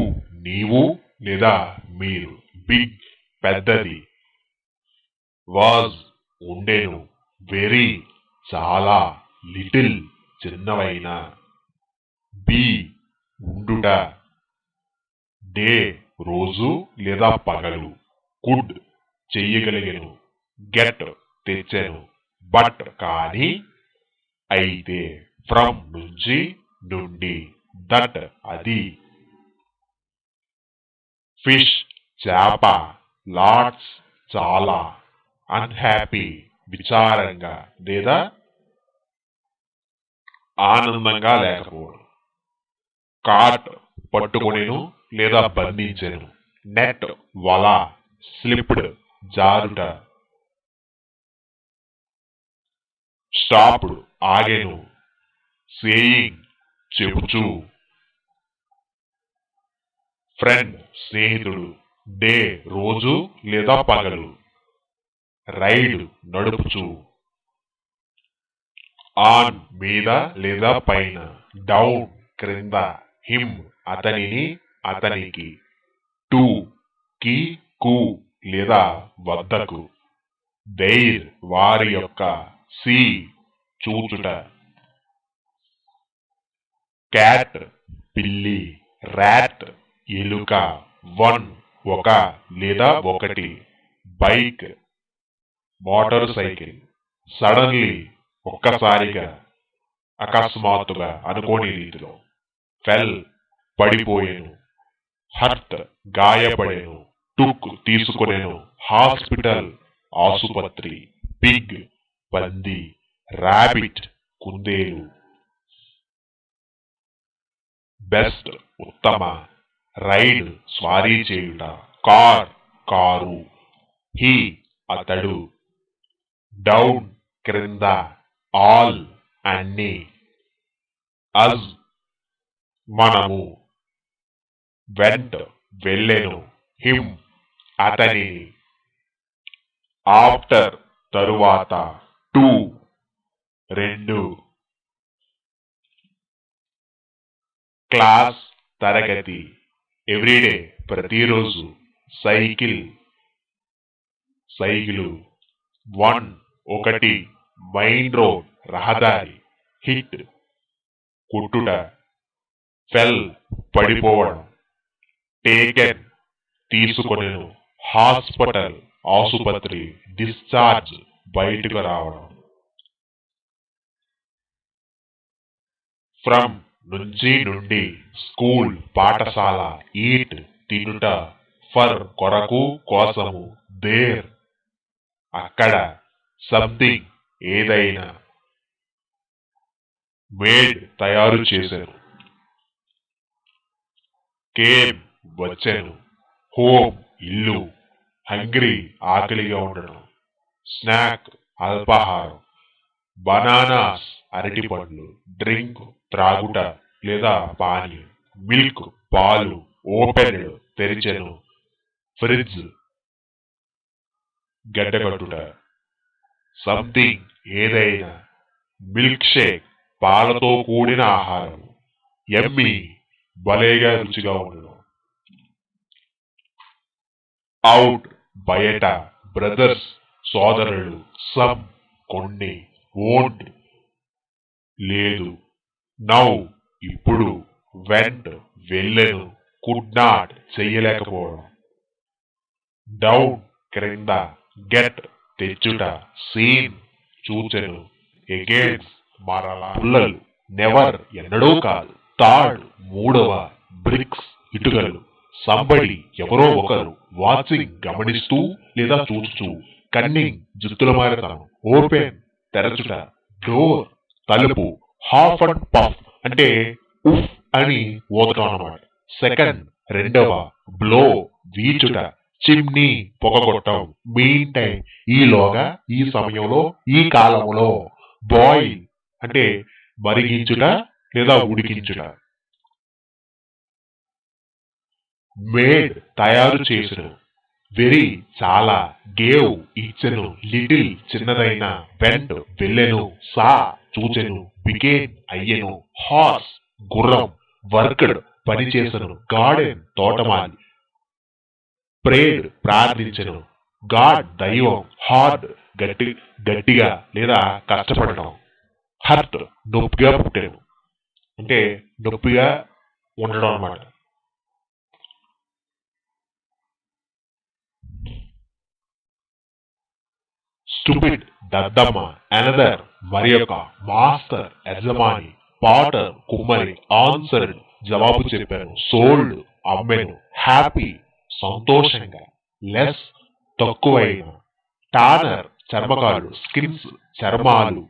నీవు లేదా మీరు, బిగ్ పెద్దది, వాజ్ ఉండెను, వెరీ చాలా, లిటిల్ చిన్నవైన, బి ఉండుట, డే రోజు లేదా పగలు, కుడ్ చెయ్యగలిగెను, గెట్ తెచ్చెను, బట్ కానీ, అయితే, ఫ్రమ్ నుంచి నుండి, దట్ అది, ఫిష్ చేప, లాట్స్ చాలా, అన్హ్యాపీ విచారంగా లేదా ఆనందంగా లేకపోవడం, కాట్ పట్టుకొనెను లేదా బంధించెను, నెట్ వల, స్లిప్డ్ జారుట, స్టాప్డ్ ఆగెను, సేయింగ్ చెబుచు, ఫ్రెండ్ స్నేహితుడు, డే రోజు లేదా పగలు, రైడ్ నడుపుచు, ఆన్ మీద లేదా పైన, డౌన్ క్రింద, హిమ్ అతనిని అతనికి, టు కి కు లేదా వద్దకు, దైర్ వారి యొక్క, సి చూచుట, క్యాట్ పిల్లి, ర్యాట్ ఎలుక, వన్ ఒక లేదా ఒకటి బైక్, మోటార్ సైకిల్ సడన్లీ ఒక్కసారిగా అకస్మాత్తుగా అనుకోని రీతిలో ఫెల్ పడిపోయాను, హర్ట్ గాయపడేను, టుక్ తీసుకునేను, హాస్పిటల్ ఆసుపత్రి, పిగ్ పంది, ర్యాబిట్ కుందేలు, బెస్ట్ ఉత్తమ, రైడ్ స్వారీ చేయుట, కార్ కారు, హీ అతడు, డౌన్ క్రింద, ఆల్ అన్ని, అజ్ మనము, వెంట్ వెళ్ళెను, హిమ్ అతని, ఆఫ్టర్ తరువాత, టూ రెండు, క్లాస్ తరగతి, ఎవ్రీడే ప్రతిరోజు, సైకిల్ సైకిలు, వన్ ఒకటి, మెయిన్ రోడ్ రహదారి, హిట్ కొట్టుట, ఫెల్ పడిపోవడం, టేకెన్ తీసుకొనెను, హాస్పిటల్ ఆసుపత్రి, డిశ్చార్జ్ బయటకు రావడం. ఫ్రమ్ నుంచి నుండి, స్కూల్ పాఠశాల, ఈట్ తినుట, ఫర్ కొరకు కోసము, దేర్ అక్కడ, సంథింగ్ ఏదైనా, మేడ్ తయారు చేశాను, కేమ్ వచ్చాను, హోమ్ ఇల్లు, హంగ్రీ ఆకలిగా ఉండడం, స్నాక్ అల్పాహారం, బనానాస్ అరటి పండ్లు, డ్రింక్ త్రాగుట లేదా పానీయం, మిల్క్ పాలు, ఓపెన్ తెరిచెను, ఫ్రిడ్జ్ గడ్డకట్టుట, సంథింగ్ ఏదైనా, మిల్క్ షేక్ పాలతో కూడిన ఆహారం, ఎమ్మి భలేగా రుచిగా ఉండడం, అవుట్ బయట, బ్రదర్స్ సోదరులు, సమ్ కొన్ని, వోంట్ లేదు, నౌ ఇప్పుడు, వెంట్ వెళ్ళెను, కుడ్ నాట్ చెయ్యలేకపోవడం, డౌన్ క్రింద, గెట్ తెచ్చుట, సీన్ చూచెను, ఎగేన్స్ మరలా, పుల్లలు, నెవర్ ఎన్నడూ కాదు, థర్డ్ మూడవ, బ్రిక్స్ ఇటుకలు, సంబడి ఎవరో ఒకరు, వాచింగ్ గమనిస్తూ లేదా చూచుచూ, కన్నింగ్ జుత్తుల మారతనం, ఓపెన్ తెరచుట, డోర్ తలుపు, హాఫ్ అండ్ పఫ్ అంటే ఉఫ్ అని ఊదటం అన్నమాట, సెకండ్ రెండవ, బ్లో వీచుట, చిమ్నీ పొగగొట్టం, మీన్ టైం ఈలోగా, ఈ సమయంలో, ఈ కాలంలో, బాయిల్ అంటే మరిగించుట లేదా ఉడికించుట, మేడ్ తయారు చేసును, వెరీ చాలా, గేవ్ ఇచ్చెను, లిటిల్ చిన్నదైన, వెంట్ వెళ్ళెను, సా చూచెను, బికేన్ అయ్యెను, హార్స్ గుర్రం, వర్క్డ్ పనిచేసెను, గార్డెన్ తోటమాలి, ప్రేడ్ ప్రార్థించెను, గాడ్ దైవం, హార్డ్ గట్టిగా లేదా కష్టపడటం, హర్ట్ నొప్పిగా పుట్టెను అంటే నొప్పిగా ఉండడం అన్నమాట. స్టూపిడ్ దద్దమ్మ, అనదర్ మరి యొక్క, మాస్టర్ యజమాని, పాటర్ కుమ్మరి, ఆన్సర్డ్ జవాబు చెప్పాను, సోల్డ్ అమ్మెను, హ్యాపీ సంతోషంగా, లెస్ తక్కువైన, టానర్ చర్మకారుడు, స్కిన్స్ చర్మాలు,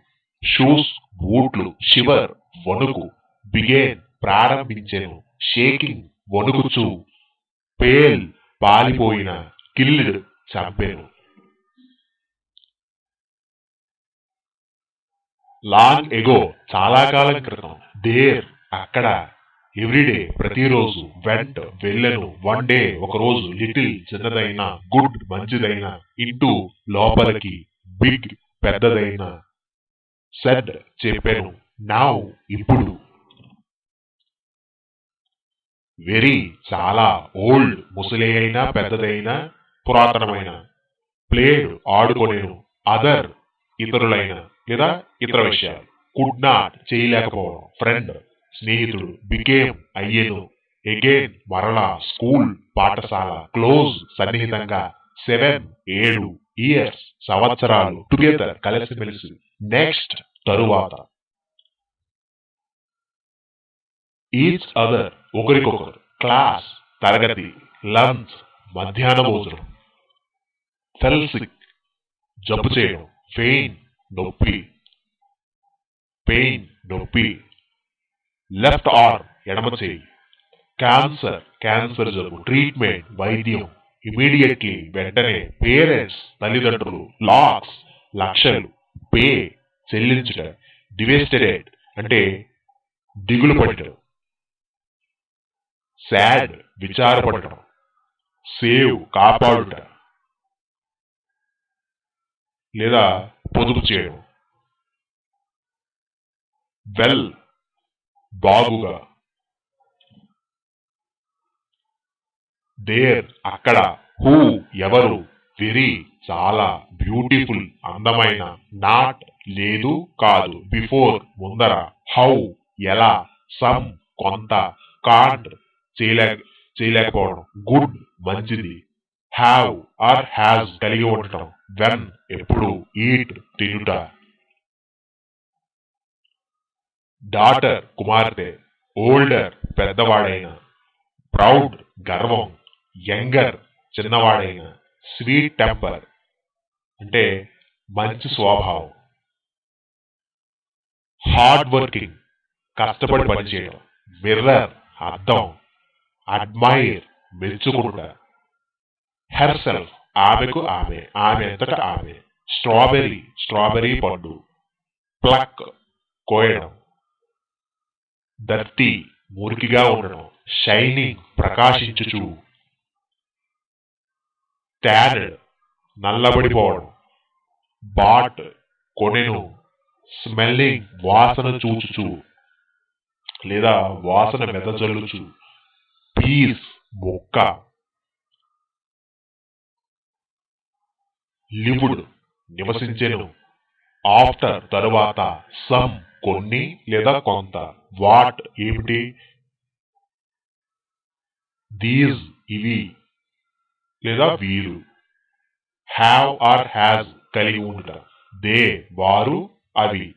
షూస్ బూట్లు, షివర్ వణుకు, బిగేన్ ప్రారంభించెను, షేకింగ్ వణుకుచు, పేల్ పాలిపోయిన, కిల్డ్ చంపెను. లాంగ్ ఎగో చాలా కాలం క్రితం, దేర్ అక్కడ, ఎవ్రీడే ప్రతిరోజు, వెంట్ వెళ్ళెను, వన్ డే ఒక రోజు, లిటిల్ చిన్నదైన, గుడ్ మంచిదైన, ఇంటూ లోపలికి, బిగ్ పెద్దదైన, సెడ్ చెప్పాను, నౌ ఇప్పుడు, వెరీ చాలా, ఓల్డ్ ముసలి అయినా పెద్దదైన పురాతనమైన, ప్లేడ్ ఆడుకొనేను, అదర్ ఇతరులైన లేదా ఇతర విషయాలు, కుడ్ నాట్ చేయలేకపోవడం, ఫ్రెండ్ స్నేహితుడు, బికేమ్ అయ్యేను, అగైన్ మరలా స్కూల్ పాఠశాల క్లోజ్ సన్నిహితంగా 7 7 ఇయర్స్ సంవత్సరాలు టుగెదర్ కలిసిమెలిసి నెక్స్ట్ తరువాత ఈచ్ అదర్ ఒకరికొకరు క్లాస్ తరగతి లంచ్ మధ్యాహ్న భోజనం ఫెల్ సిక్ జబ్బు చేయడం పెయిన్ నొప్పి లెఫ్ట్ ఆర్మ్ ఎడమ చేయి క్యాన్సర్ జబ్బు ట్రీట్మెంట్ వైద్యం ఇమీడియట్లీ వెంటనే పేరెంట్స్ తల్లిదండ్రులు లాక్స్ లక్షలు పే చెల్లించుట డివెస్టెడ్ అంటే దిగులు పడటం సాడ్ విచారపడటం సేవ్ కాపాడుట లేదా పొదుపు చేయడం వెల్ బాగుగా దేర్ అక్కడ హూ ఎవరు వెరీ చాలా బ్యూటిఫుల్ అందమైన నాట్ లేదు కాదు బిఫోర్ ముందర హౌ ఎలా సమ్ కొంత కాంట్ చేయలేకపోవడం గుడ్ మంచిది హ్యావ్ ఆర్ హ్యాజ్ కలిగి ఉండటం వెన్ ఎప్పుడు ఈట్ తినుట డాటర్ కుమార్తె ఓల్డర్ పెద్దవాడైన ప్రౌడ్ గర్వం యంగర్ చిన్నవాడైన స్వీట్ టెంపర్ అంటే మంచి స్వభావం హార్డ్ వర్కింగ్ కష్టపడి పనిచేయడం మిర్రర్ అద్దం అడ్మైర్ మెచ్చుకుంట హెర్ సెల్ఫ్ ఆమెకు ఆమె అంతటా ఆమె స్ట్రాబెరీ పండు ప్లక్ కోయడం దర్తి మురికిగా ఉండడం షైనింగ్ ప్రకాశించుచు ట్యానెడ్ నల్లబడిపోవడం బాట్ కొనెను స్మెల్లింగ్ వాసన చూచుచు లేదా వాసన వెదజల్లుచు పీస్ మొక్క లివుడ్ నివసించెను ఆఫ్టర్ తరువాత సమ్ కొన్ని లేదా కొంత వాట్ ఏమిటి దీస్ ఇవి లేదా వీరు హ్యావ్ ఆర్ హ్యాజ్ కలిగి ఉంట దే వారు అవి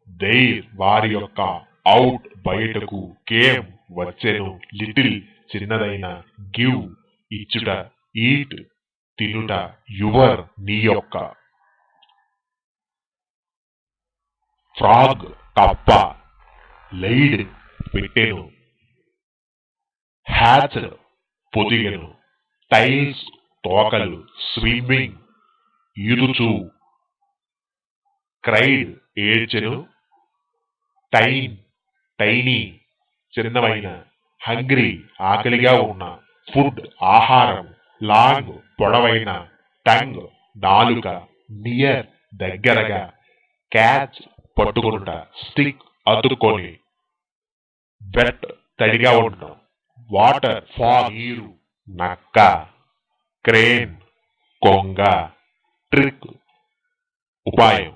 దైర్ వారి యొక్క అవుట్ బయటకు కేమ్ వచ్చెను లిటిల్ చిన్నదైన గివ్ ఇచ్చుట ఈట్ తినుట యువర్ నీ యొక్క ఫ్రాగ్ కప్ప లైడ్ పెట్టెను హ్యాచ్డ్ పొదిగెను టైల్స్ తోకలు స్విమ్మింగ్ ఈదుచు క్రైడ్ ఏడ్చెను టైనీ చిన్నవైన హంగ్రీ ఆకలిగా ఉన్న ఫుడ్ ఆహారం లాంగ్ పొడవైన టంగ్ నాలుక నియర్ దగ్గరగా క్యాచ్ పట్టుకుంట స్టిక్ అతుక్కొని వెట్ తడిగా ఉండటం వాటర్ ఫాగ్ నీరు నక్క క్రేన్ కొంగ ట్రిక్ ఉపాయం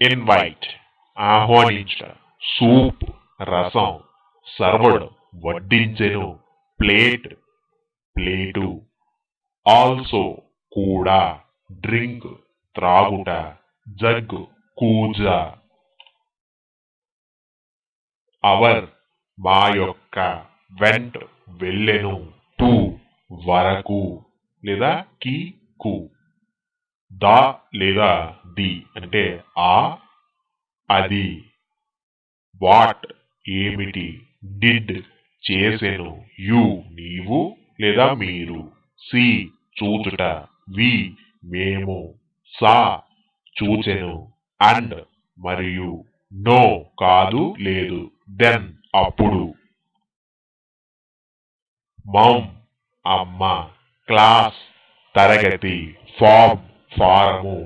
ఇన్వైట్ ఆహ్వానించ సూప్ రసం సర్వడ్ వడ్డించెను ప్లేటు ఆల్సో కూడా డ్రింక్ త్రాగుట జగ్ కూజ అవర్ మా యొక్క వెంట్ వెళ్ళెను టు వరకు లేదా కు ద లేదా ది అంటే ఆ అది వాట్ ఏమిటి డిడ్ చేసెను యు నీవు లేదా మీరు సి చూచుట వి మేము సా చూచెను అండ్ మరియు నో కాదు లేదు దెన్ అప్పుడు మమ్ అమ్మ క్లాస్ తరగతి ఫారము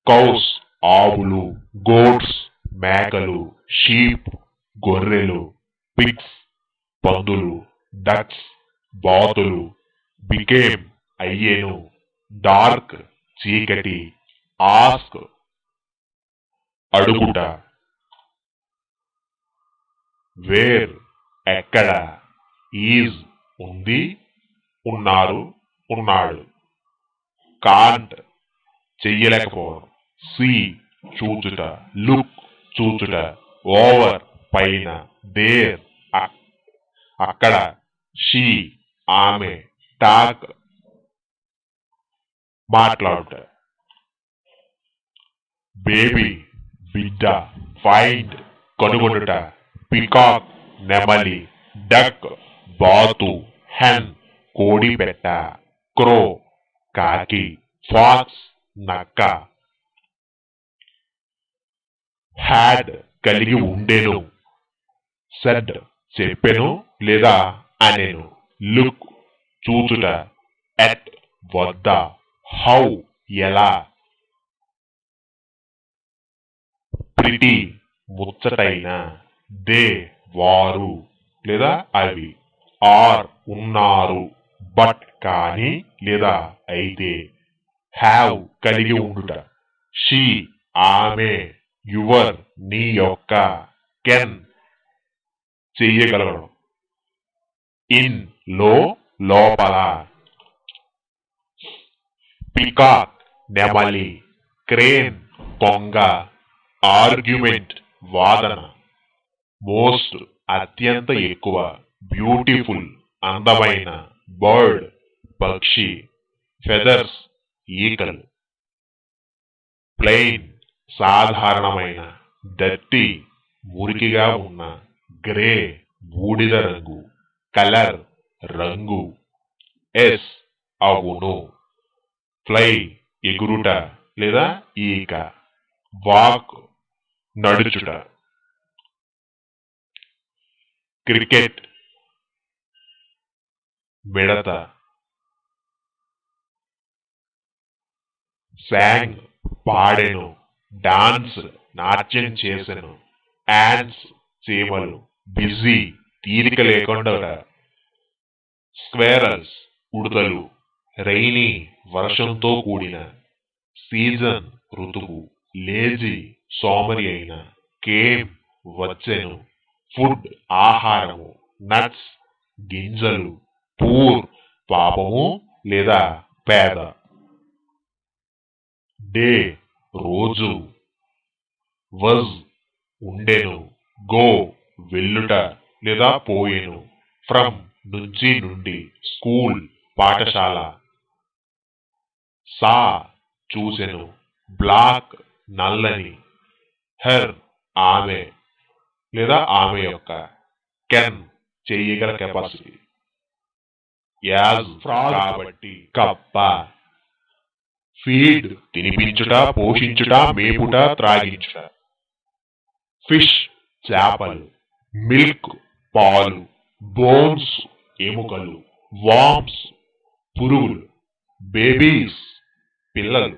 కౌస్ ఆవులు గోట్స్ మేకలు షీప్ గొర్రెలు పిగ్స్ పందులు డక్స్ బాతులు బికేమ్ అయ్యేను డార్క్ చీకటి ఆస్క్ అడుగుట వేర్ ఎక్కడ, ఈజ్ ఉంది, ఉన్నారు, ఉన్నాడు. కాంట్ చెయ్యలేకపోవడం, సీ చూచుట, లుక్ చూచుట, ఓవర్ పైన, దేర్ అక్కడ, షీ ఆమె, టాక్ మాట్లాడుట. బేబీ బిడ్డ, ఫైండ్ కనుగొనుట, పికాక్ నెమలి, డక్ బాతు, హెన్ కోడి పెట్ట, క్రో కాకి, ఫాక్స్ నక్క. హ్యాడ్ కలిగి ఉండెను, సెడ్ చెప్పెను లేదా అనెను, లుక్ చూచుట, ఎట్ వద్ద, హౌ ఎలా, ప్రిటీ ముచ్చటైన, దే వారు లేదా అవి, ఆర్ ఉన్నారు, బట్ కాని లేదా అయితే, హ్యావ్ కలిగి ఉండుట, షీ ఆమె, యువర్ నీ యొక్క, కెన్ చెయ్యగలగడం, ఇన్ లోపల. పికాక్ నెమలి, క్రేన్ కొంగ, ఆర్గ్యుమెంట్ వాదన, మోస్ట్ అత్యంత ఎక్కువ, బ్యూటిఫుల్ అందమైన, బర్డ్ పక్షి, ఫెదర్స్ ఈకలు. ప్లెయిన్ సాధారణమైన, డర్టీ మురికిగా ఉన్న, గ్రే బూడిద రంగు, కలర్ రంగు, ఎస్ అవును, ఫ్లై ఎగురుట లేదా ఈక, వాక్ నడుచుట. క్రికెట్ మిడత, శాంగ్ పాడెను, డాన్స్ నాట్యం చేసెను, యాండ్స్ చీమలు, బిజీ తీరిక లేకుండా, స్క్వేరల్స్ ఉడతలు, రైనీ వర్షంతో కూడిన, సీజన్ ఋతువు, లేజీ సోమరి అయిన, కేమ్ వచ్చెను, ఫుడ్ ఆహారము, నట్స్ గింజలు, పూర్ పాపము లేదా పేద. డే రోజు, వజ్ ఉండెను, గో వెళ్ళుట లేదా పోయెను, ఫ్రమ్ నుంచి నుండి, స్కూల్ పాఠశాల. సా చూసెను, బ్లాక్ నల్లని, హెర్ ఆమె లేదా ఆమె యొక్క, కెన్ చేయగల కెపాసిటీ, యాజ్ కాబట్టి కప్ప. ఫీడ్ తినిపించుట, పోషించుట, మేపుట, త్రాగించుట. ఫిష్ చేపలు, మిల్క్ పాలు, బోన్స్ ఎముకలు, వామ్స్ పురుగులు, బేబీస్ పిల్లలు,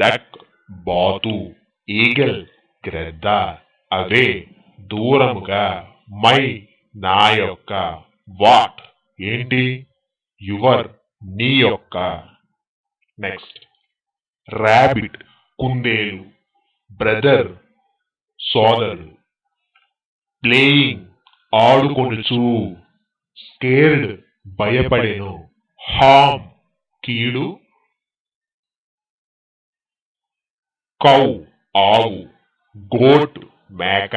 డక్ బాతు, ఈగల్ గ్రద్ద. అవే దూరముగా, మై నా యొక్క, వాట్ ఏంటి, యువర్ నీ యొక్క. నెక్స్ట్ ర్యాబిట్ కుందేలు, బ్రదర్ సోదరు, ప్లేయింగ్ ఆడుకొనుచు, స్కేర్డ్ భయపడెను, హామ్ కీడు, కౌ ఆవు, గోట్ మేక,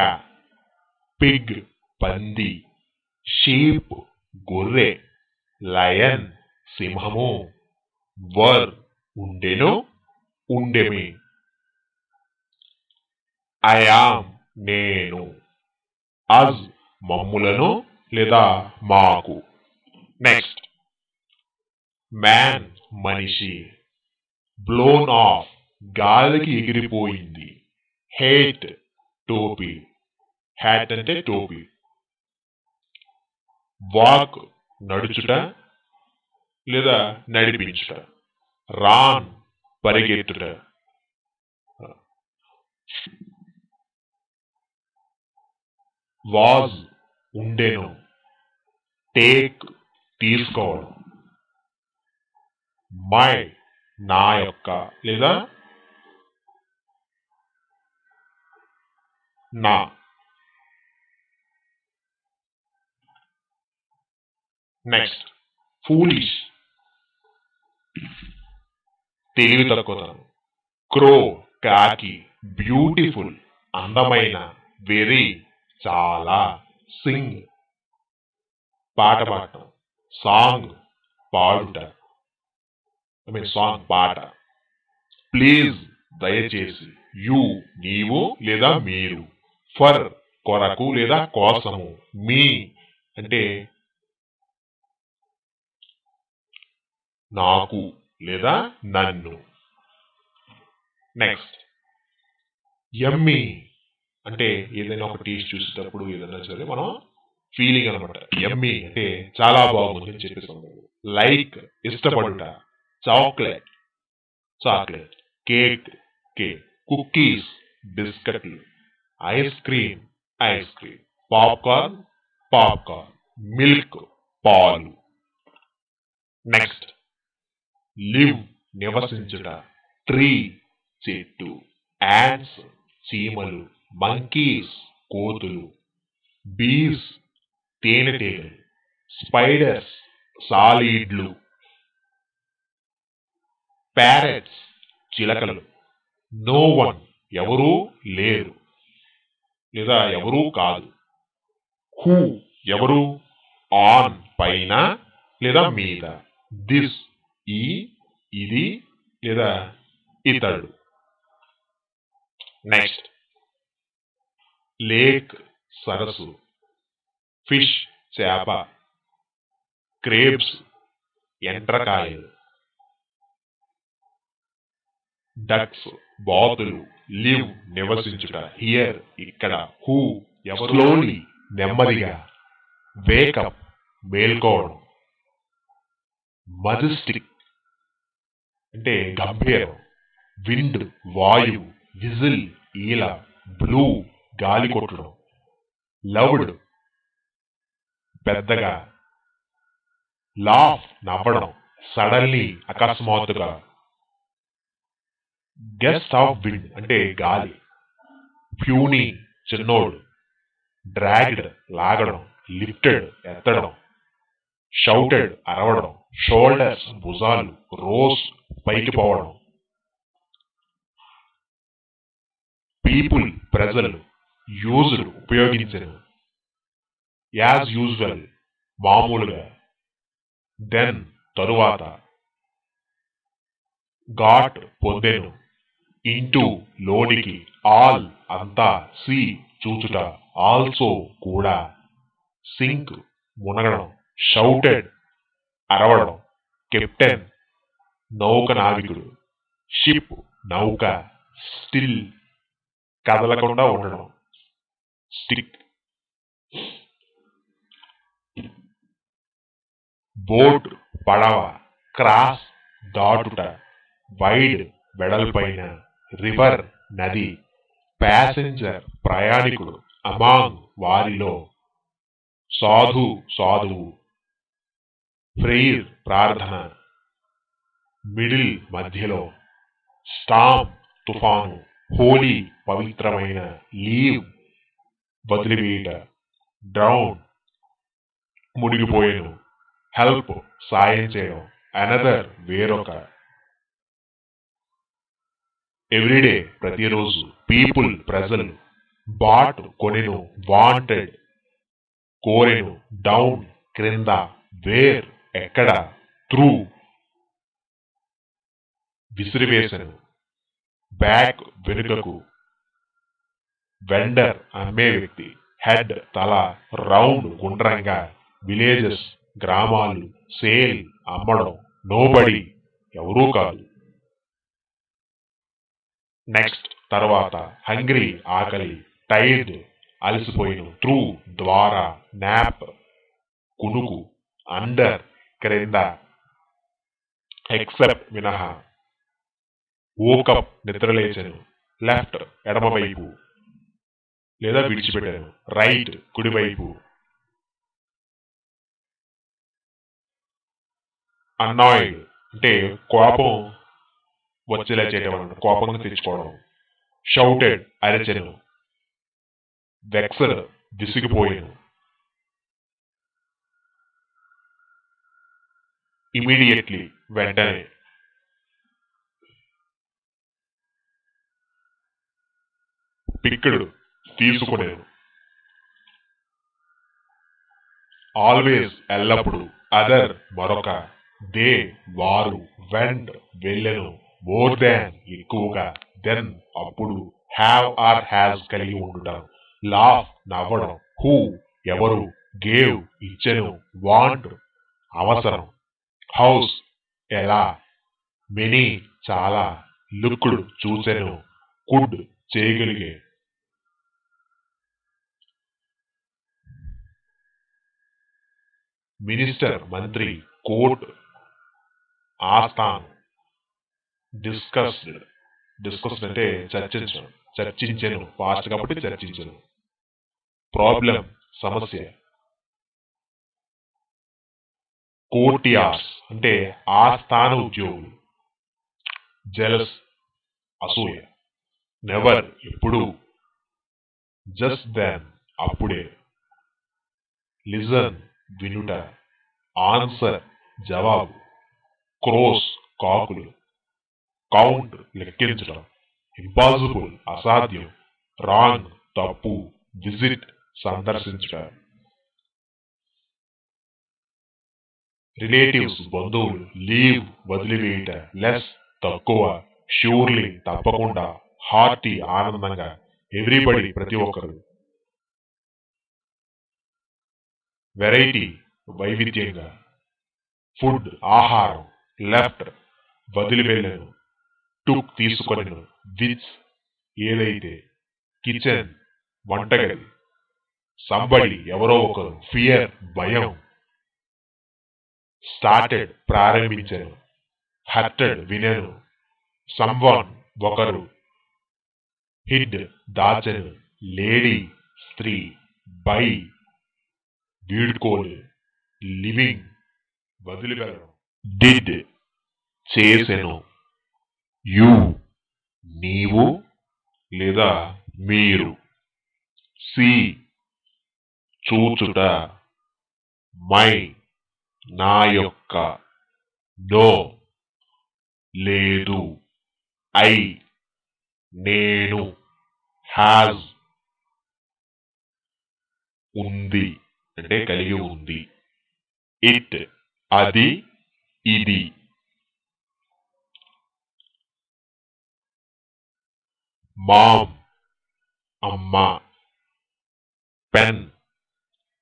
పిగ్ పంది, షీప్ గొర్రె, లయన్ సింహము, వర్ ఉండెను ఉండెమి. ఐ యామ్ నేను, అజ్ మమ్ములను లేదా మాకు. నెక్స్ట్ మ్యాన్ మనిషి, బ్లోన్ ఆఫ్ గాలికి ఎగిరిపోయింది, హేట్ టోపీ, హ్యాట్ అంటే టోపీ. వాక్ నడుచుట లేదా నడిపించుట, రాన్ పరిగెత్తుట. వాజ్ ఉండెను, టేక్ తీసుకోవడం. మై నా యొక్క లేదా నా. నెక్స్ట్ ఫూలిష్ తెలివి తక్కువతనం. క్రో కాకి బ్యూటిఫుల్ అందమైన. వెరీ చాలా. సింగ్ పాట పాడటం. సాంగ్ పాడుట, సాంగ్ పాట. ప్లీజ్ దయచేసి. యు నీవు లేదా మీరు. ఫర్ కొరకు లేదా కోసము. మీ అంటే నాకు లేదా నన్ను. నెక్స్ట్ యమ్మీ అంటే ఏదైనా ఒక టేస్ట్ చూసేటప్పుడు ఏదైనా సరే మనం ఫీలింగ్ అనమాట. యమ్మీ అంటే చాలా బాగుంది అని చెప్పేసి. లైక్ ఇష్టపడుట. Chocolate chocolate. Cake cake. Cookies బిస్కెట్లు. Ice cream ice cream. Popcorn popcorn. Milk పాలు. నెక్స్ట్ లివ్ నివసించుట. ట్రీ చెట్టు. యాంట్స్ చీమలు. మంకీస్ కోతులు. బీస్ తేనెటీగలు. స్పైడర్స్ సాలీడ్లు. ప్యారెట్స్ చిలకలు. నో వన్ ఎవరూ లేరు లేదా ఎవరూ కాదు. హూ ఎవరు. ఆన్ పైన లేదా మీద. దిస్ ఈ ఇది లేదా ఇతడు. నెక్స్ట్ లేక్ సరస్సు. ఫిష్ చేప. క్రేబ్స్ ఎండ్రకాయలు. డక్స్ బాతులు. లివ్ నివసించుట. హియర్ ఇక్కడ. హూ ఎవరు. స్లోలీ నెమ్మదిగా. వేకప్ మేల్కోవడం. మజెస్టిక్ అంటే గంభీరం. విండ్ వాయువు. విజిల్ ఈల. బ్లూ గాలి కొట్టడం. లౌడ్ పెద్దగా. లాఫ్ నవ్వడం. సడన్లీ అకస్మాత్తుగా. గెస్ట్ ఆఫ్ విండ్ అంటే గాలి. ఫ్యూనీ చిన్నోడు. డ్రాగ్డ్ లాగడం. లిఫ్టెడ్ ఎత్తడం. షౌటెడ్ అరవడం. షోల్డర్స్ భుజాలు. రోస్ పైకి పోవడం. పీపుల్ ప్రజలు. యూజ్డ్ ఉపయోగించను. యాజ్ యూజువల్ మామూలుగా. దెన్ తరువాత. గాట్ పొందెను. ఇంటూ లోనికి. ఆల్ అంతా. సీ చూచుట. ఆల్సో కూడా. సింక్ మునగడం. షౌటెడ్ అరవడం. కెప్టెన్ నౌక నావికుడు. షిప్ నౌక. స్టిల్ కదలకుండా ఉండడం. స్టిక్. బోట్ పడవ. క్రాస్ దాటుట. వైడ్ వెడల్పైన. రివర్ నది. ప్యాసింజర్ ప్రయాణికుడు. అమాంగ్ వారిలో. సాధు సాధువు. ప్రేయర్ ప్రార్థన. మిడిల్ మధ్యలో. స్టామ్ తుఫాను. హోలీ పవిత్రమైన. లీవ్ వదిలివేయుట. డ్రౌన్ మునిగిపోయేను. హెల్ప్ సాయం చేయడం. అనదర్ వేరొక. ఎవ్రీడే ప్రతిరోజు. పీపుల్ ప్రజలు. బాట్ కొనెను. వాంటెడ్ కోరెను. డౌన్ క్రింద. వేర్ ఎక్కడ. త్రూ విసిరివేసెను. బ్యాక్ వెనుకకు. వెండర్ అమ్మే వ్యక్తి. హెడ్ తల. రౌండ్ గుండ్రంగా. విలేజెస్ గ్రామాలు. సేల్ అమ్మడం. నోబడి ఎవరూ కాదు. నెక్స్ట్ తర్వాత. హంగ్రీ ఆకలి. టైర్డ్ అలసిపోయిను. త్రూ ద్వారా. నాప్ కునుకు. అండర్ క్రింద. ఎక్సెప్ట్ మినహా. ఓకప్ నిద్రలేచెను. లెఫ్ట్ ఎడమవైపు లేదా విడిచిపెట్టాను. రైట్ కుడివైపు. అన్నాయిడ్ అంటే కోపం వచ్చేలా చేయడం, కోపంగా తెచ్చుకోవడం. షౌటెడ్ అరచెను. వెక్సడ్ విసిగిపోయాను. ఇమీడియట్లీ వెంటనే. పిక్డ్ తీసుకునేను. ఆల్వేస్ ఎల్లప్పుడు. అదర్ మరొక. దే వారు. వెంట్ వెళ్ళెను. మోర్ దాన్ ఎక్కువగా. దెన్ అప్పుడు. హ్యావ్ ఆర్ హ్యాస్ కలిగి ఉండటం. లాఫ్ నవ్వడం. హూ ఎవరు. గేవ్ ఇచ్చెను. వాంట్ అవసరం. హౌస్ ఎలా. మెనీ చాలా. లుక్డ్ చూసెను. కుడ్ చేయగలిగే. మినిస్టర్ మంత్రి. కోర్ట్ ఆస్థానం. డిస్కస్డ్ అంటే చర్చించడం. చర్చించెను ఫాస్ట్ కాబట్టి చర్చించను. ప్రాబ్లం సమస్య. కోర్టియార్స్ అంటే ఆస్థాన ఉద్యోగులు. జెలస్ అసూయ. నెవర్ ఎప్పుడు. జస్ట్ దెన్ అప్పుడే. లిజన్ వినుట. ఆన్సర్ జవాబు. క్రోస్ కాకులు. కౌంట్ లెక్కించడం. ఇంపాసిబుల్ అసాధ్యం. రాంగ్ తప్పు. విజిట్ సందర్శించుట. రిలేటివ్స్ బంధువులు. లీవ్ వదిలివేయుట. లెస్ తక్కువ. ష్యూర్లీ తప్పకుండా. హార్టీ ఆనందంగా. ఎవ్రీబడి ప్రతి ఒక్కరు. వెరైటీ వైవిధ్యంగా. ఫుడ్ ఆహారం. లెఫ్ట్ వదిలి వెళ్ళను. టుక్ తీసుకొనెను. విచ్ ఏదైతే. కిచెన్ వంటగది. సంబడి ఎవరో ఒకరు. ఫియర్ భయం. స్టార్టెడ్ ప్రారంభించెను. హర్టెడ్ వినెను. సమ్వన్ ఒకరు. హిడ్ దాచెను. లేడీ స్త్రీ. బై వీడ్కోలు. లివింగ్ వదిలి వెళ్ళడం. డిడ్ చేసెను. యు నీవు లేదా మీరు. సి చూచుట. మై నా యొక్క. నో లేదు. ఐ నేను. హ్యాజ్ ఉంది అంటే కలిగి ఉంది. ఇట్ అది ఇది. మామ్ అమ్మ. పెన్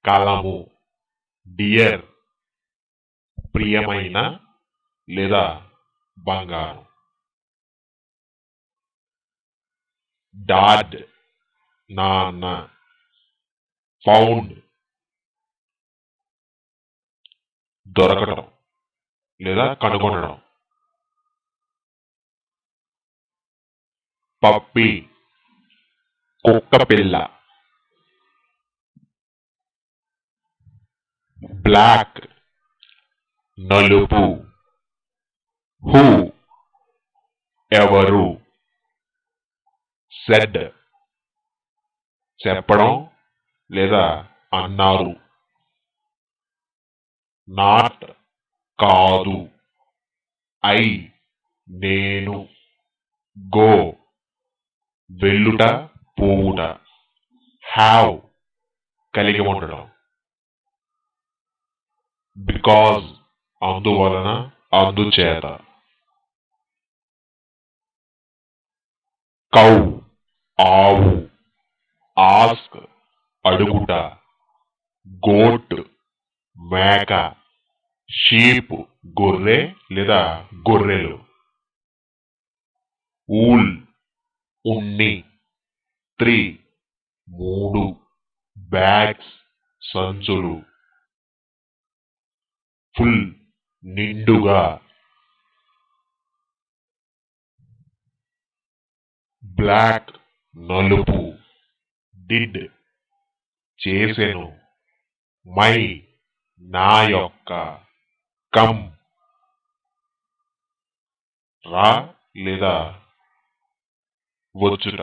కలము. డియర్ ప్రియమైన లేదా బంగారం. డాడ్ నాన్న. ఫౌండ్ దొరకడం లేదా కనుగొనడం. పప్పి కుక్క పిల్ల. బ్లాక్ నలుపు. హూ ఎవరు. సెడ్ చెప్పడం లేదా అన్నారు. నాట్ కాదు. ఐ నేను. గో వెళ్ళుట పోవుట. హ్యావ్ కలిగి ఉండడం. బికాజ్ అందువలన అందుచేత. కౌ ఆవు. ఆస్క్ అడుగుట. గోట్ మేక. షీప్ గొర్రె లేదా గొర్రెలు. ఊల్ ఉన్ని. 3 3. బ్యాగ్స్ సంచులు. ఫుల్ నిండుగా. బ్లాక్ నలుపు. డిడ్ చేసెను. మై నా యొక్క. కమ్ రా లేదా వచ్చుట.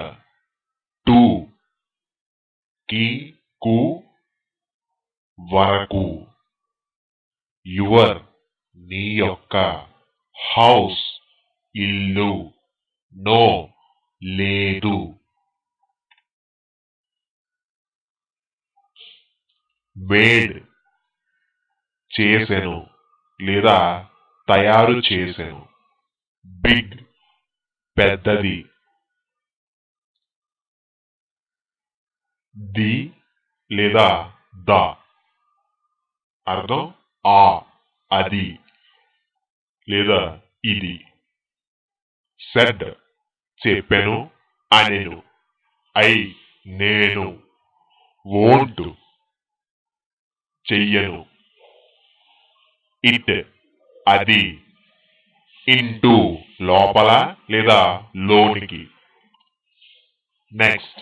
టు కి కు వరకు. యువర్ నీ యొక్క హౌస్ ఇల్లు. నో లేదు. మేడ్ చేసెను లేదా తయారు చేసెను. బిగ్ పెద్దది. ది లేదా ద అర్థం ఆ అది లేదా ఇది. సెడ్ చెప్పెను అనెను. ఐ నేను. వోంట్ చెయ్యను. ఇట్ అది. ఇంటూ లోపల లేదా లోనికి. నెక్స్ట్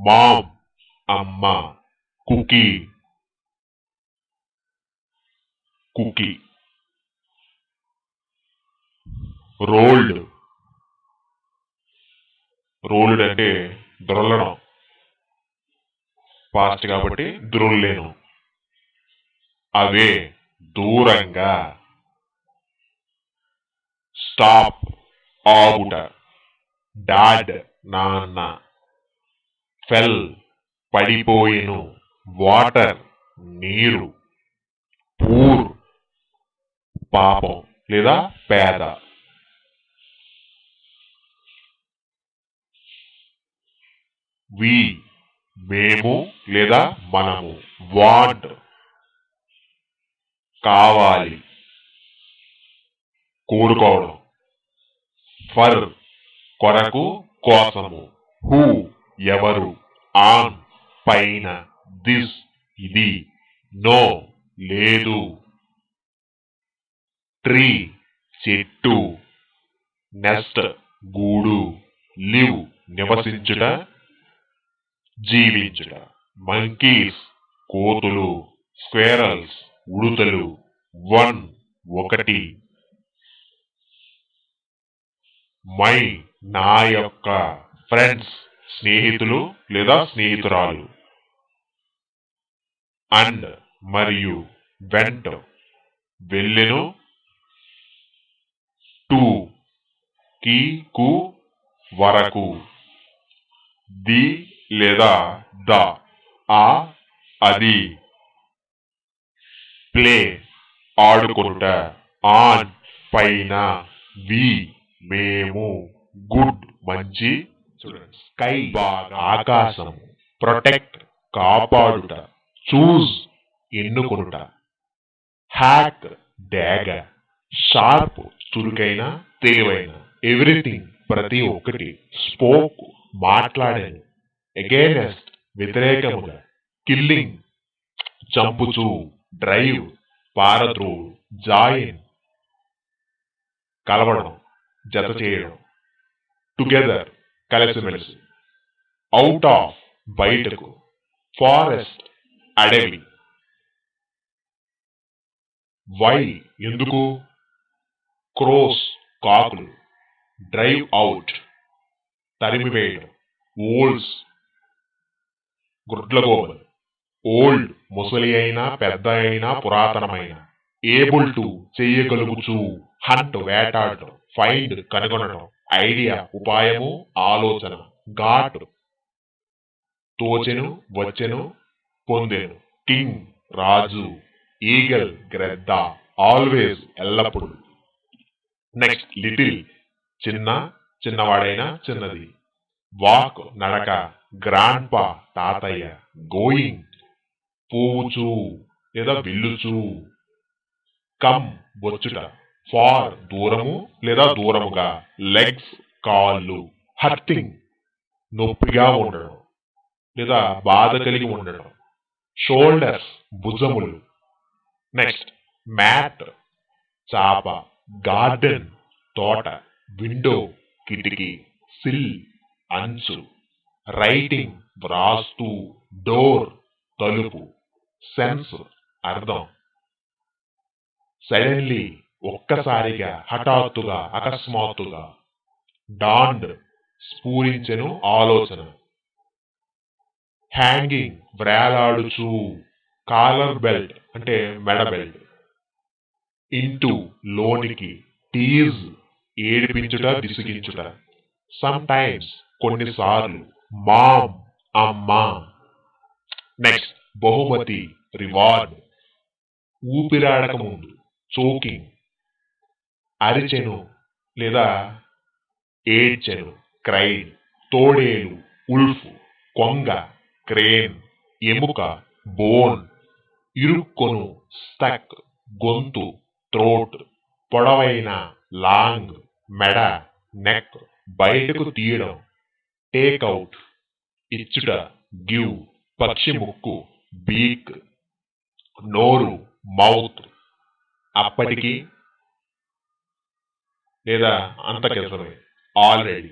మామ్ అమ్మ. Cookie cookie. రోల్డ్ రోల్డ్ అంటే దొరలడం. పాస్ట్ కాబట్టి ద్రోల్లేను. అవే దూరంగా. స్టాప్ ఆగుట. డాడ్ నాన్న. ఫెల్ పడిపోయెను. వాటర్ నీరు. పూర్ పాపం లేదా పేద. వి మేము లేదా మనము. వాంట్ కావాలి కోరుకోవడం. ఫర్ కొరకు కోసము. హూ ఎవరు. ఆన్ పైన. దిస్ ఇది. నో లేదు. ట్రీ చెట్టు. నెస్ట్ గూడు. లివ్ నివసించుట జీవించుట. మంకీస్ కోతులు. స్క్వేరల్స్ ఉడుతలు. వన్ ఒకటి. మై నా యొక్క. ఫ్రెండ్స్ స్నేహితులు లేదా స్నేహితురాలు. అండ్ మరియు. వెంట్ వెళ్ళెను. టు కి కు వరకు. ది లేదా ద ఆ అది. ప్లే ఆడుకొనుట. ఆన్ పైన. వి మేము. గుడ్ మంచి. స్కై బాగా ఆకాశం. ప్రొటెక్ట్ కాపాడుట. చూజ్ ఎన్నుకొనుట. హ్యాక్ డేగ. షార్ప్ చురుకైన తెలివైన. ఎవ్రీథింగ్ ప్రతి ఒక్కటి. స్పోక్ మాట్లాడాను. అగైనెస్ట్ వ్యతిరేకముగా. కిల్లింగ్ చంపుచు. డ్రైవ్ పారద్రోడు. జాయిన్ కలవడం జత చేయడం. టుగెదర్ కలిసిమెలిసి. అవుట్ ఆఫ్ బయటకు. ఫారెస్ట్ అడవి. వై ఎందుకు. క్రోస్ కాకులు. డ్రైవ్ అవుట్ తరిమివేయడం. ఓల్డ్స్ గుడ్లగోబలు. ఓల్డ్ ముసలి అయినా పెద్ద అయినా పురాతనమైన. ఏబుల్ టు చెయ్యగలుగుచు. హంట్ వేటాడటం. ఫైండ్ కనుగొనడం. ఐడియా ఉపాయము ఆలోచన. గాట్ తోచెను వచ్చెను పొందెను. కింగ్ రాజు. ఈగల్ గ్రద్ద. ఆల్వేస్ ఎల్లప్పుడు. నెక్స్ట్ లిటిల్ చిన్న చిన్నవాడైనా చిన్నది. వాక్ నడక. గ్రాండ్పా తాతయ్య. గోయింగ్ పోవుచు లేదా వెళ్ళుచు. కమ్ వచ్చుట. ఫార్ దూరము లేదా దూరముగా. లెగ్స్ కాళ్ళు. హర్టింగ్ నొప్పిగా ఉండడం లేదా బాధ కలిగి ఉండడం. షోల్డర్స్ భుజములు. నెక్స్ట్ మ్యాట్ చాప. గార్డెన్ తోట. విండో కిటికీ. సిల్ అంచు. రైటింగ్ వ్రాస్తూ. డోర్ తలుపు. సెన్స్ అర్థం. సడన్లీ ఒక్కసారిగా హఠాత్తుగా అకస్మాత్తుగా. డాండ్ స్ఫూరించెను ఆలోచన. హ్యాంగింగ్ వ్రేలాడుచు. కాలర్ బెల్ట్ అంటే మెడ బెల్ట్. ఇంటూ లోనికి, టీజ్ ఏడిపించుట విసిగించుట, సమ్ టైమ్స్ కొన్నిసార్లు, మామ్ అమ్మా. నెక్స్ట్ బహుమతి రివార్డ్, ఊపిరాడక ముందు చోకింగ్, అరిచెను లేదా ఏడ్చెను క్రైడ్, తోడేలు ఉల్ఫ్, కొంగ క్రేన్, ఎముక బోన్, ఇరుక్కొను స్టక్, గొంతు థ్రోట్, పొడవైన లాంగ్, మెడ నెక్, బయటకు తీయడం టేక్అవుట్, ఇచ్చుట గివ్, పక్షి ముక్కు బీక్, నోరు మౌత్, అప్పటికి లేదా అంతకెసమే ఆల్రెడీ,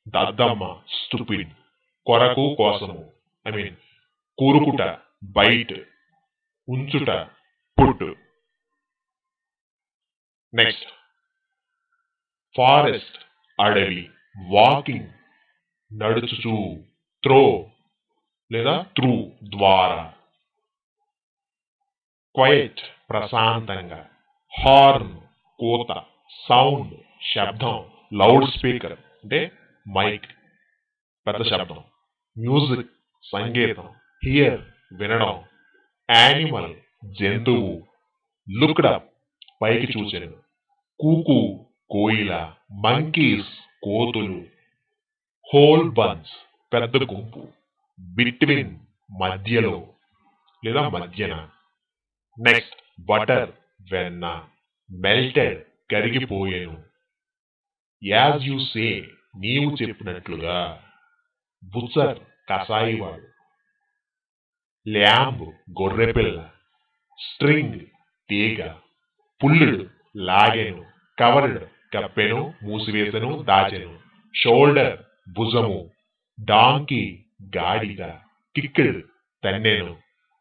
దద్దమ్మ స్టూపిడ్, కొరకు కోసము కూరుకుట బైట్, ఉంచుట పుట్. నెక్స్ట్ ఫారెస్ట్ అడవి, వాకింగ్ నడుచుచు, త్రో లేదా త్రూ ద్వారా, క్వైట్ ప్రశాంతంగా, హార్న్ కోత, సౌండ్ శబ్దం, లౌడ్ స్పీకర్ అంటే మైక్ పెద్ద శబ్దం, మ్యూజిక్ సంగీతం, హియర్ వినడం, యానిమల్ జంతువు, లుక్డ్ అప్ పైకి చూచెను, కూకు కోయిల, మంకీస్ కోతులు, హోల్ బన్స్ పెద్ద గుంపు, బిట్వీన్ మధ్యలో లేదా మధ్యన. నెక్స్ట్ బటర్ వెన్న, మెల్టెడ్ కరిగిపోయేను, యాజ్ యు సే నీవు చెప్పినట్లుగా, బుచ్చర్ కసాయివాడు, ల్యాంబ్ గొర్రెపిల్ల, స్ట్రింగ్ తీగ, పుల్లుడు లాగెను, కవర్డ్ కప్పెను మూసివేసెను దాచెను, షోల్డర్ భుజము, డాంకీ గాడిద, కిక్డ్ తన్నెను,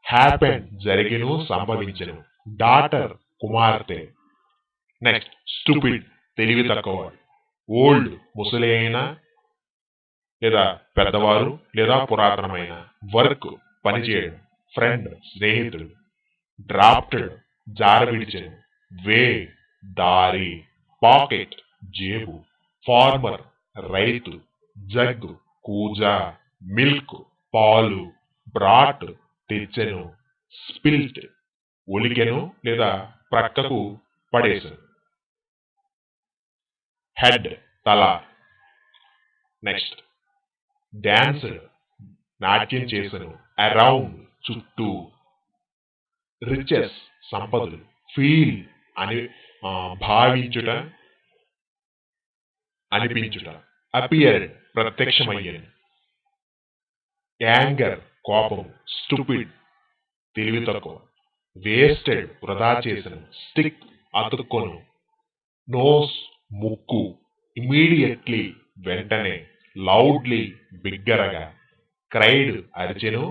హ్యాపెన్ జరిగెను సంభవించెను, డాటర్ కుమార్తె. నెక్స్ట్ స్టూపిడ్ తెలివి తక్కువవాడు, ఓల్డ్ ముసలైన లేదా పెద్దవారు లేదా పురాతనమైన, వర్క్ పనిచేయడం, ఫ్రెండ్ స్నేహితుడు, డ్రాఫ్టెడ్ జారవిడిచెను, వే దారి, పాకెట్ జేబు, ఫార్మర్ రైతు, జగ్ కూజ, మిల్క్ పాలు, బ్రాట్ తెచ్చెను, స్పిల్ట్ ఒలికెను లేదా ప్రక్కకు పడేసెను, హెడ్ తల. నెక్స్ట్ డాన్స్డ్ నాట్యం చేసెను, అరౌండ్ చుట్టూ, రిచెస్ సంపదలు, ఫీల్ అని భావించుట అనిపించుట, అపియర్డ్ ప్రత్యక్షమయ్యను, యాంగర్ కోపం, స్టూపిడ్ తెలివి తక్కువ, వేస్టెడ్ వృధా చేసెను, స్టిక్ అతుక్కొను, నోస్ ముక్కు, ఇమీడియట్లీ వెంటనే, లౌడ్లీ బిగ్గరగా, క్రైడ్ అరిచెను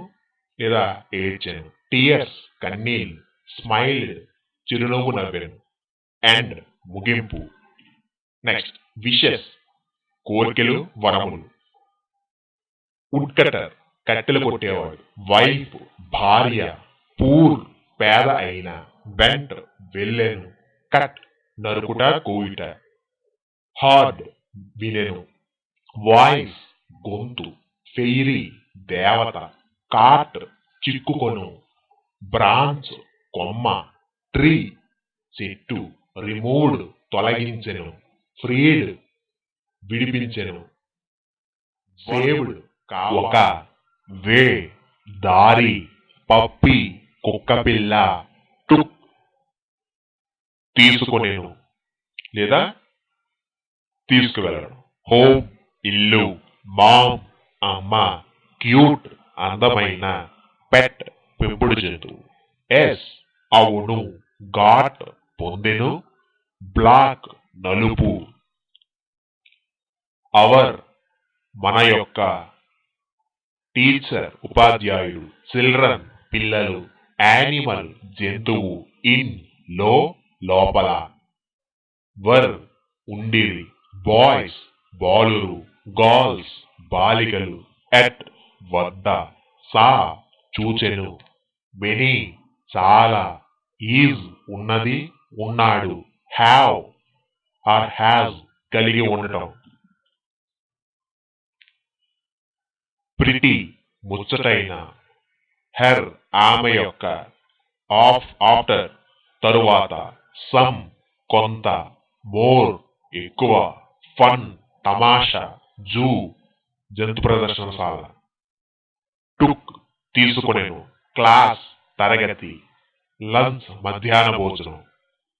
లేదా ఏడ్చెను, టియర్స్ కన్నీల్, స్మైల్డ్ చిరునవ్వు నవ్వెను, ఎండ్ ముగింపు. నెక్స్ట్ విషెస్ కోరికలు వరములు, వుడ్కటర్ కట్టెలు కొట్టేవాడు, వైఫ్ భార్య, పూర్ పేద అయిన, బెంట్ వెళ్ళెను, కట్ నరుకుట కోయుట, హార్డ్ వినెను, వాయిస్ గొంతు, ఫెయిరీ దేవత, కాట్ చిక్కుకొను, బ్రాంచ్ కొమ్మ, ట్రీ చెట్టు, రిమూవ్డ్ తొలగించెను, ఫ్రీడ్ విడిపించెను, సేవ్డ్ ఒక, వే దారి, పప్పి కుక్కపిల్ల, టుక్ తీసుకొనేను లేదా తీసుకువెళ్ళడం, హోమ్ ఇల్లు, మామ్ అమ్మ, క్యూట్ అందమైన, పెట్ పెంపుడు జంతువు, ఎస్ అవును, గాట్ పొందెను, బ్లాక్ నలుపు, అవర్ మన యొక్క, టీచర్ ఉపాధ్యాయుడు, చిల్డ్రన్ పిల్లలు, యానిమల్ జంతువు, ఇన్ లోపల, వర్ ఉండిరి, బాయ్స్ బాలురు, గర్ల్స్ బాలికలు, ఎట్ వద్ద, సా చూచెను, మెనీ చాలా, ఈజ్ ఉన్నది ఉన్నాడు, హ్యావ్ ఆర్ హ్యాజ్ కలిగి ఉండటం. ప్రిటీ ముచ్చటైన, హెర్ ఆమె యొక్క, ఆఫ్ ఆఫ్టర్ తరువాత, సమ్ కొంత, మోర్ ఎక్కువ, ఫన్ తమాషా, జూ జంతు ప్రదర్శనశాల. టుక్ తీసుకునేను, క్లాస్ తరగతి, లంచ్ మధ్యాహ్న భోజనం,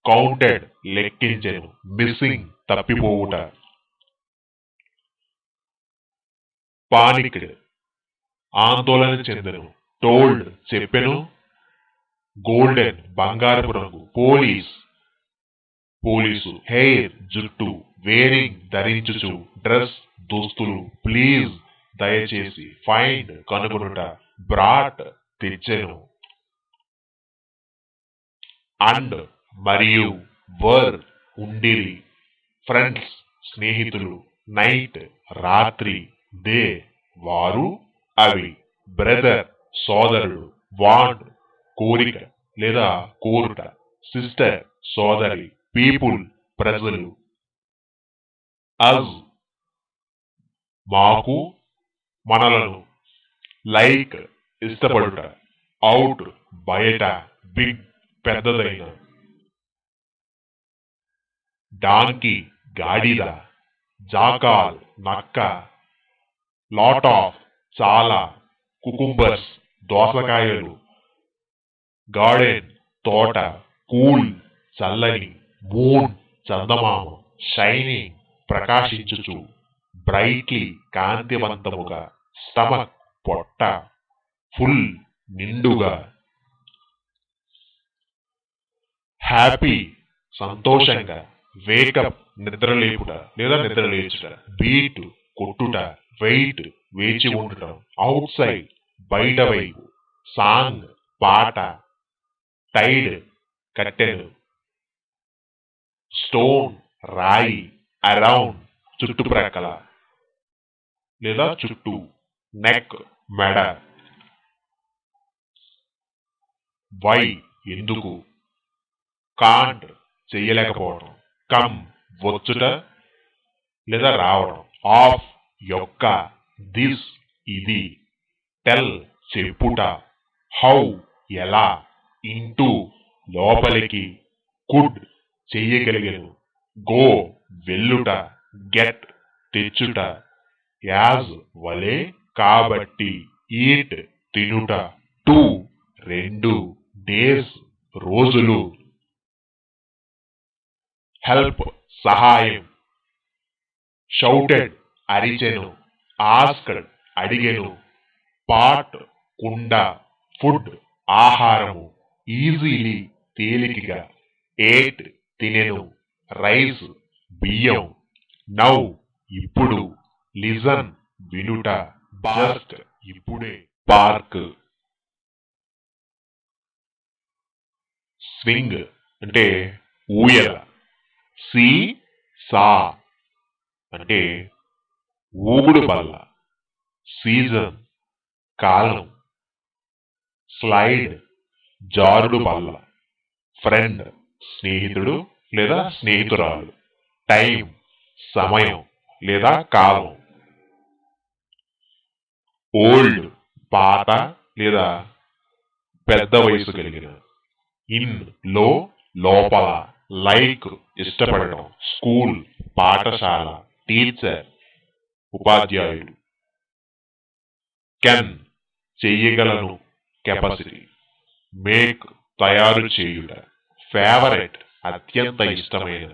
కౌంటెడ్ లెక్కించెను, మిస్సింగ్ తప్పిపోవుట. పానిక్డ్ ఆందోళన చెందెను, టోల్డ్ చెప్పెను, గోల్డెన్ బంగారపు రంగు, పోలీసు, హెయిర్ జుట్టు, వేరింగ్ ధరించుచు, డ్రెస్ దుస్తులు, ప్లీజ్ దయచేసి, ఫైండ్ కనుగొనుట, బ్రాట్ తెచ్చెను. అండ్ మరియు, వర్ ఉండిరి, ఫ్రెండ్స్ స్నేహితులు, నైట్ రాత్రి, దే వారు అవి, బ్రదర్ సోదరుడు, వాంట్ కోరిక లేదా కోరుట, సిస్టర్ సోదరి, పీపుల్ ప్రజలు, అజ్ మాకు మనలను, లైక్ ఇష్టపడుట, అవుట్ బయట, బిగ్ పెద్దదైన, డాంకీ గాడిద, జాకాల్ నక్క, లాట్ ఆఫ్ చాలా, కుకుంబర్స్ దోసకాయలు, గార్డెన్ తోట, కూల్ చల్లని, మూన్ చందమామ, షైనింగ్ ప్రకాశించుచు, బ్రైట్లీ కాంతివంతముగా, స్టమక్ పొట్ట, ఫుల్ నిండుగా. హ్యాపీ సంతోషంగా, వేకప్ నిద్రలేపుట లేదా నిద్రలేచుట, బీట్ కొట్టుట, వెయిట్ వేచి ఉండటం, అవుట్ సైడ్ బయట వైపు, సాంగ్ పాట, టైడ్ కట్టెను, స్టోన్ రాయి, అరౌండ్ చుట్టుప్రక్కల లేదా చుట్టూ, నెక్ మెడ. వై ఎందుకు, కాంట్ చెయ్యలేకపోవడం, కమ్ వచ్చుట లేదా రావడం, ఆఫ్ యొక్క, దిస్ ఇది, టెల్ చెప్పుట, హౌ ఎలా, ఇంటూ లోపలికి, కుడ్ చెయ్యగలిగెను, గో వెళ్ళుట, గెట్ తెచ్చుట, యాజ్ వలే కాబట్టి, ఈట్ తినుట, టూ రెండు, డేస్ రోజులు. హెల్ప్ సహాయం, షౌటెడ్ అరిచెను, ఆస్క్డ్ అడిగెను, పాట్ కుండ, ఫుడ్ ఆహారము, ఈజీలీ తేలికగా, ఏట్ తినెను, రైస్ బియ్యం, నౌ ఇప్పుడు, లిజన్ వినుట, జస్ట్ ఇప్పుడే, పార్క్. స్వింగ్ అంటే ఊయల, సీ సా అంటే ఊగుడు బల్ల, సీజన్ కాలం, స్లైడ్ జారుడు బల్ల, ఫ్రెండ్ స్నేహితుడు లేదా స్నేహితురాలు, టైం సమయం లేదా కాలం, ఓల్డ్ పాత లేదా పెద్ద వయసు కలిగిన, ఇన్ లో లోపల, లైక్ ఇష్టపడటం, స్కూల్ పాఠశాల, టీచర్ ఉపాధ్యాయుడు, కెన్ చెయ్యగలను కెపాసిటీ, మేక్ తయారు చేయుట, ఫేవరెట్ అత్యంత ఇష్టమైన,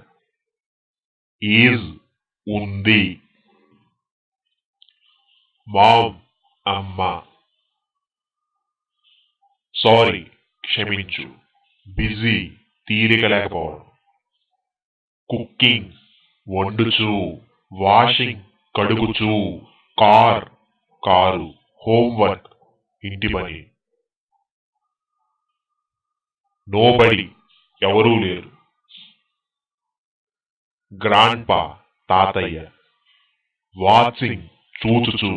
ఈజ్ ఉంది, మామ్ అమ్మ, సారీ క్షమించు, బిజీ తీరిక లేకపోవడం, కుకింగ్ వండుచు, వాషింగ్ కడుగుచు, కారు, హోంవర్క్ ఇంటి పని, నోబడి ఎవరూ లేరు, గ్రాండ్పా తాతయ్య, వాచింగ్ చూచుచు,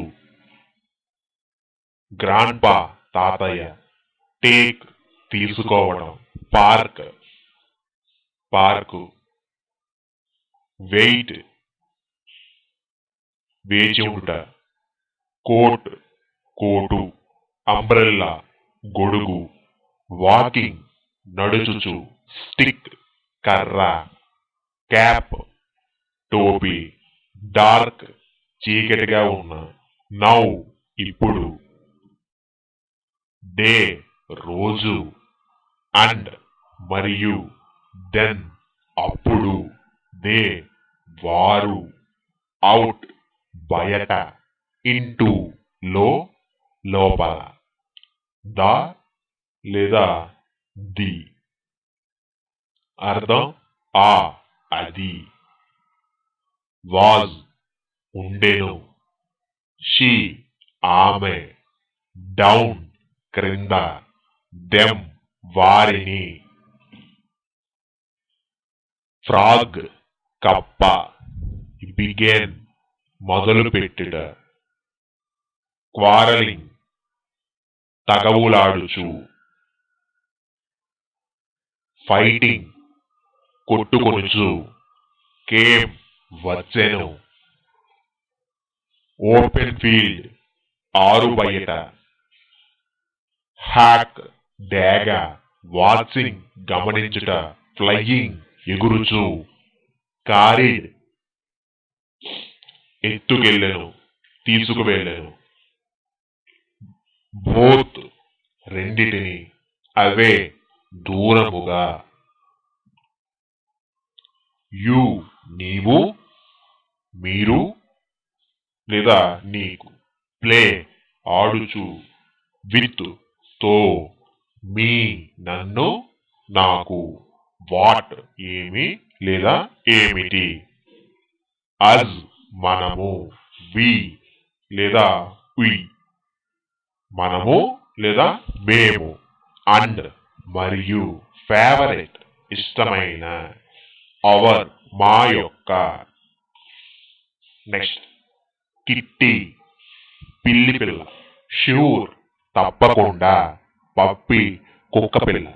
గ్రాండ్పా తాతయ్య, టేక్ తీసుకోవడం, పార్క్. పార్కు, వెయిట్ వేచి ఉండుట, కోట్ కోటు, అంబ్రెల్లా గొడుగు, వాకింగ్ నడుచుచు, స్టిక్ కర్ర, క్యాప్ టోపీ, డార్క్ చీకటిగా ఉన్న, నౌ ఇప్పుడు, డే రోజు, అండ్ మరియు, దెన్ అప్పుడు, దే వారు, అవుట్ బయట, ఇంటూ లోపల, ద లేదా ది. అర్థం అది. వాజ్ ఉండెను, షీ ఆమె, డౌన్ క్రింద, దెమ్ వారిని, ఫ్రాగ్ కప్ప, బిగేన్ మొదలుపెట్టుట, క్వారలింగ్ తగవులాడుచు, ఫైటింగ్ కొట్టుకొనుచు, కేమ్ వచ్చెను, ఓపెన్ ఫీల్డ్ ఆరుబయట, హ్యాక్ డేగ, వాచింగ్ గమనించుట, ఫ్లయింగ్ ఎగురుచు, కారిడ్ ఎత్తుకెళ్ళెను తీసుకువెళ్ళెను, బోత్ రెండిటిని, అవే దూరముగా, యు నీవు, మీరు లేదా నీకు, ప్లే ఆడుచు, విత్ తో, మీ నన్ను, నాకు, వాట్ ఏమి లేదా ఏమిటి, అజ్ మనము, వి లేదా వి మనము లేదా మేము, అండ్ మరియు, ఫేవరెట్ ఇష్టమైన, అవర్ మా యొక్క. నెక్స్ట్ కిట్టి పిల్లి పిల్ల, ష్యూర్ తప్పకుండా, పప్పి కుక్క పిల్ల.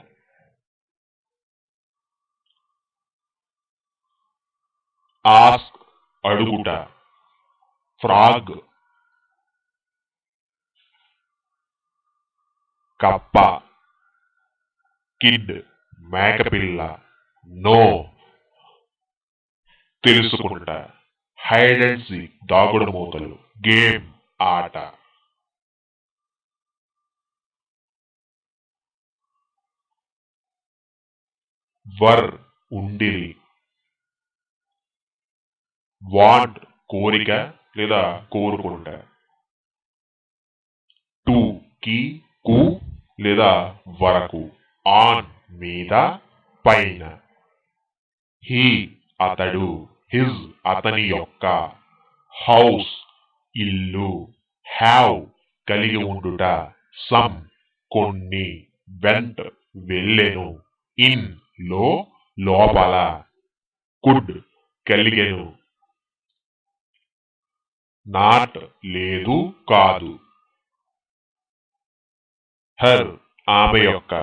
ఆస్క్ అడుగుట, ఫ్రాగ్ కప్ప, కిడ్ మేకపిల్ల, నో తెలుసుకుంట, హైడ్ అండ్ సీక్ దాగుడు మూతలు, గేమ్ ఆట. వర్ ఉండిరి, వాంట్ కోరిక లేదా కోరుకుంట, టు కి కు లేదా వరకు, ఆన్ మీద పైన, హీ అతడు, హిజ్ అతని యొక్క, హౌస్ ఇల్లు, హ్యావ్ కలిగి ఉండుట, సమ్ కొన్ని, వెంట్ వెళ్ళెను, ఇన్ లోపల, కుడ్ కలిగెను, నాట్ లేదు కాదు, హర్ ఆమె యొక్క,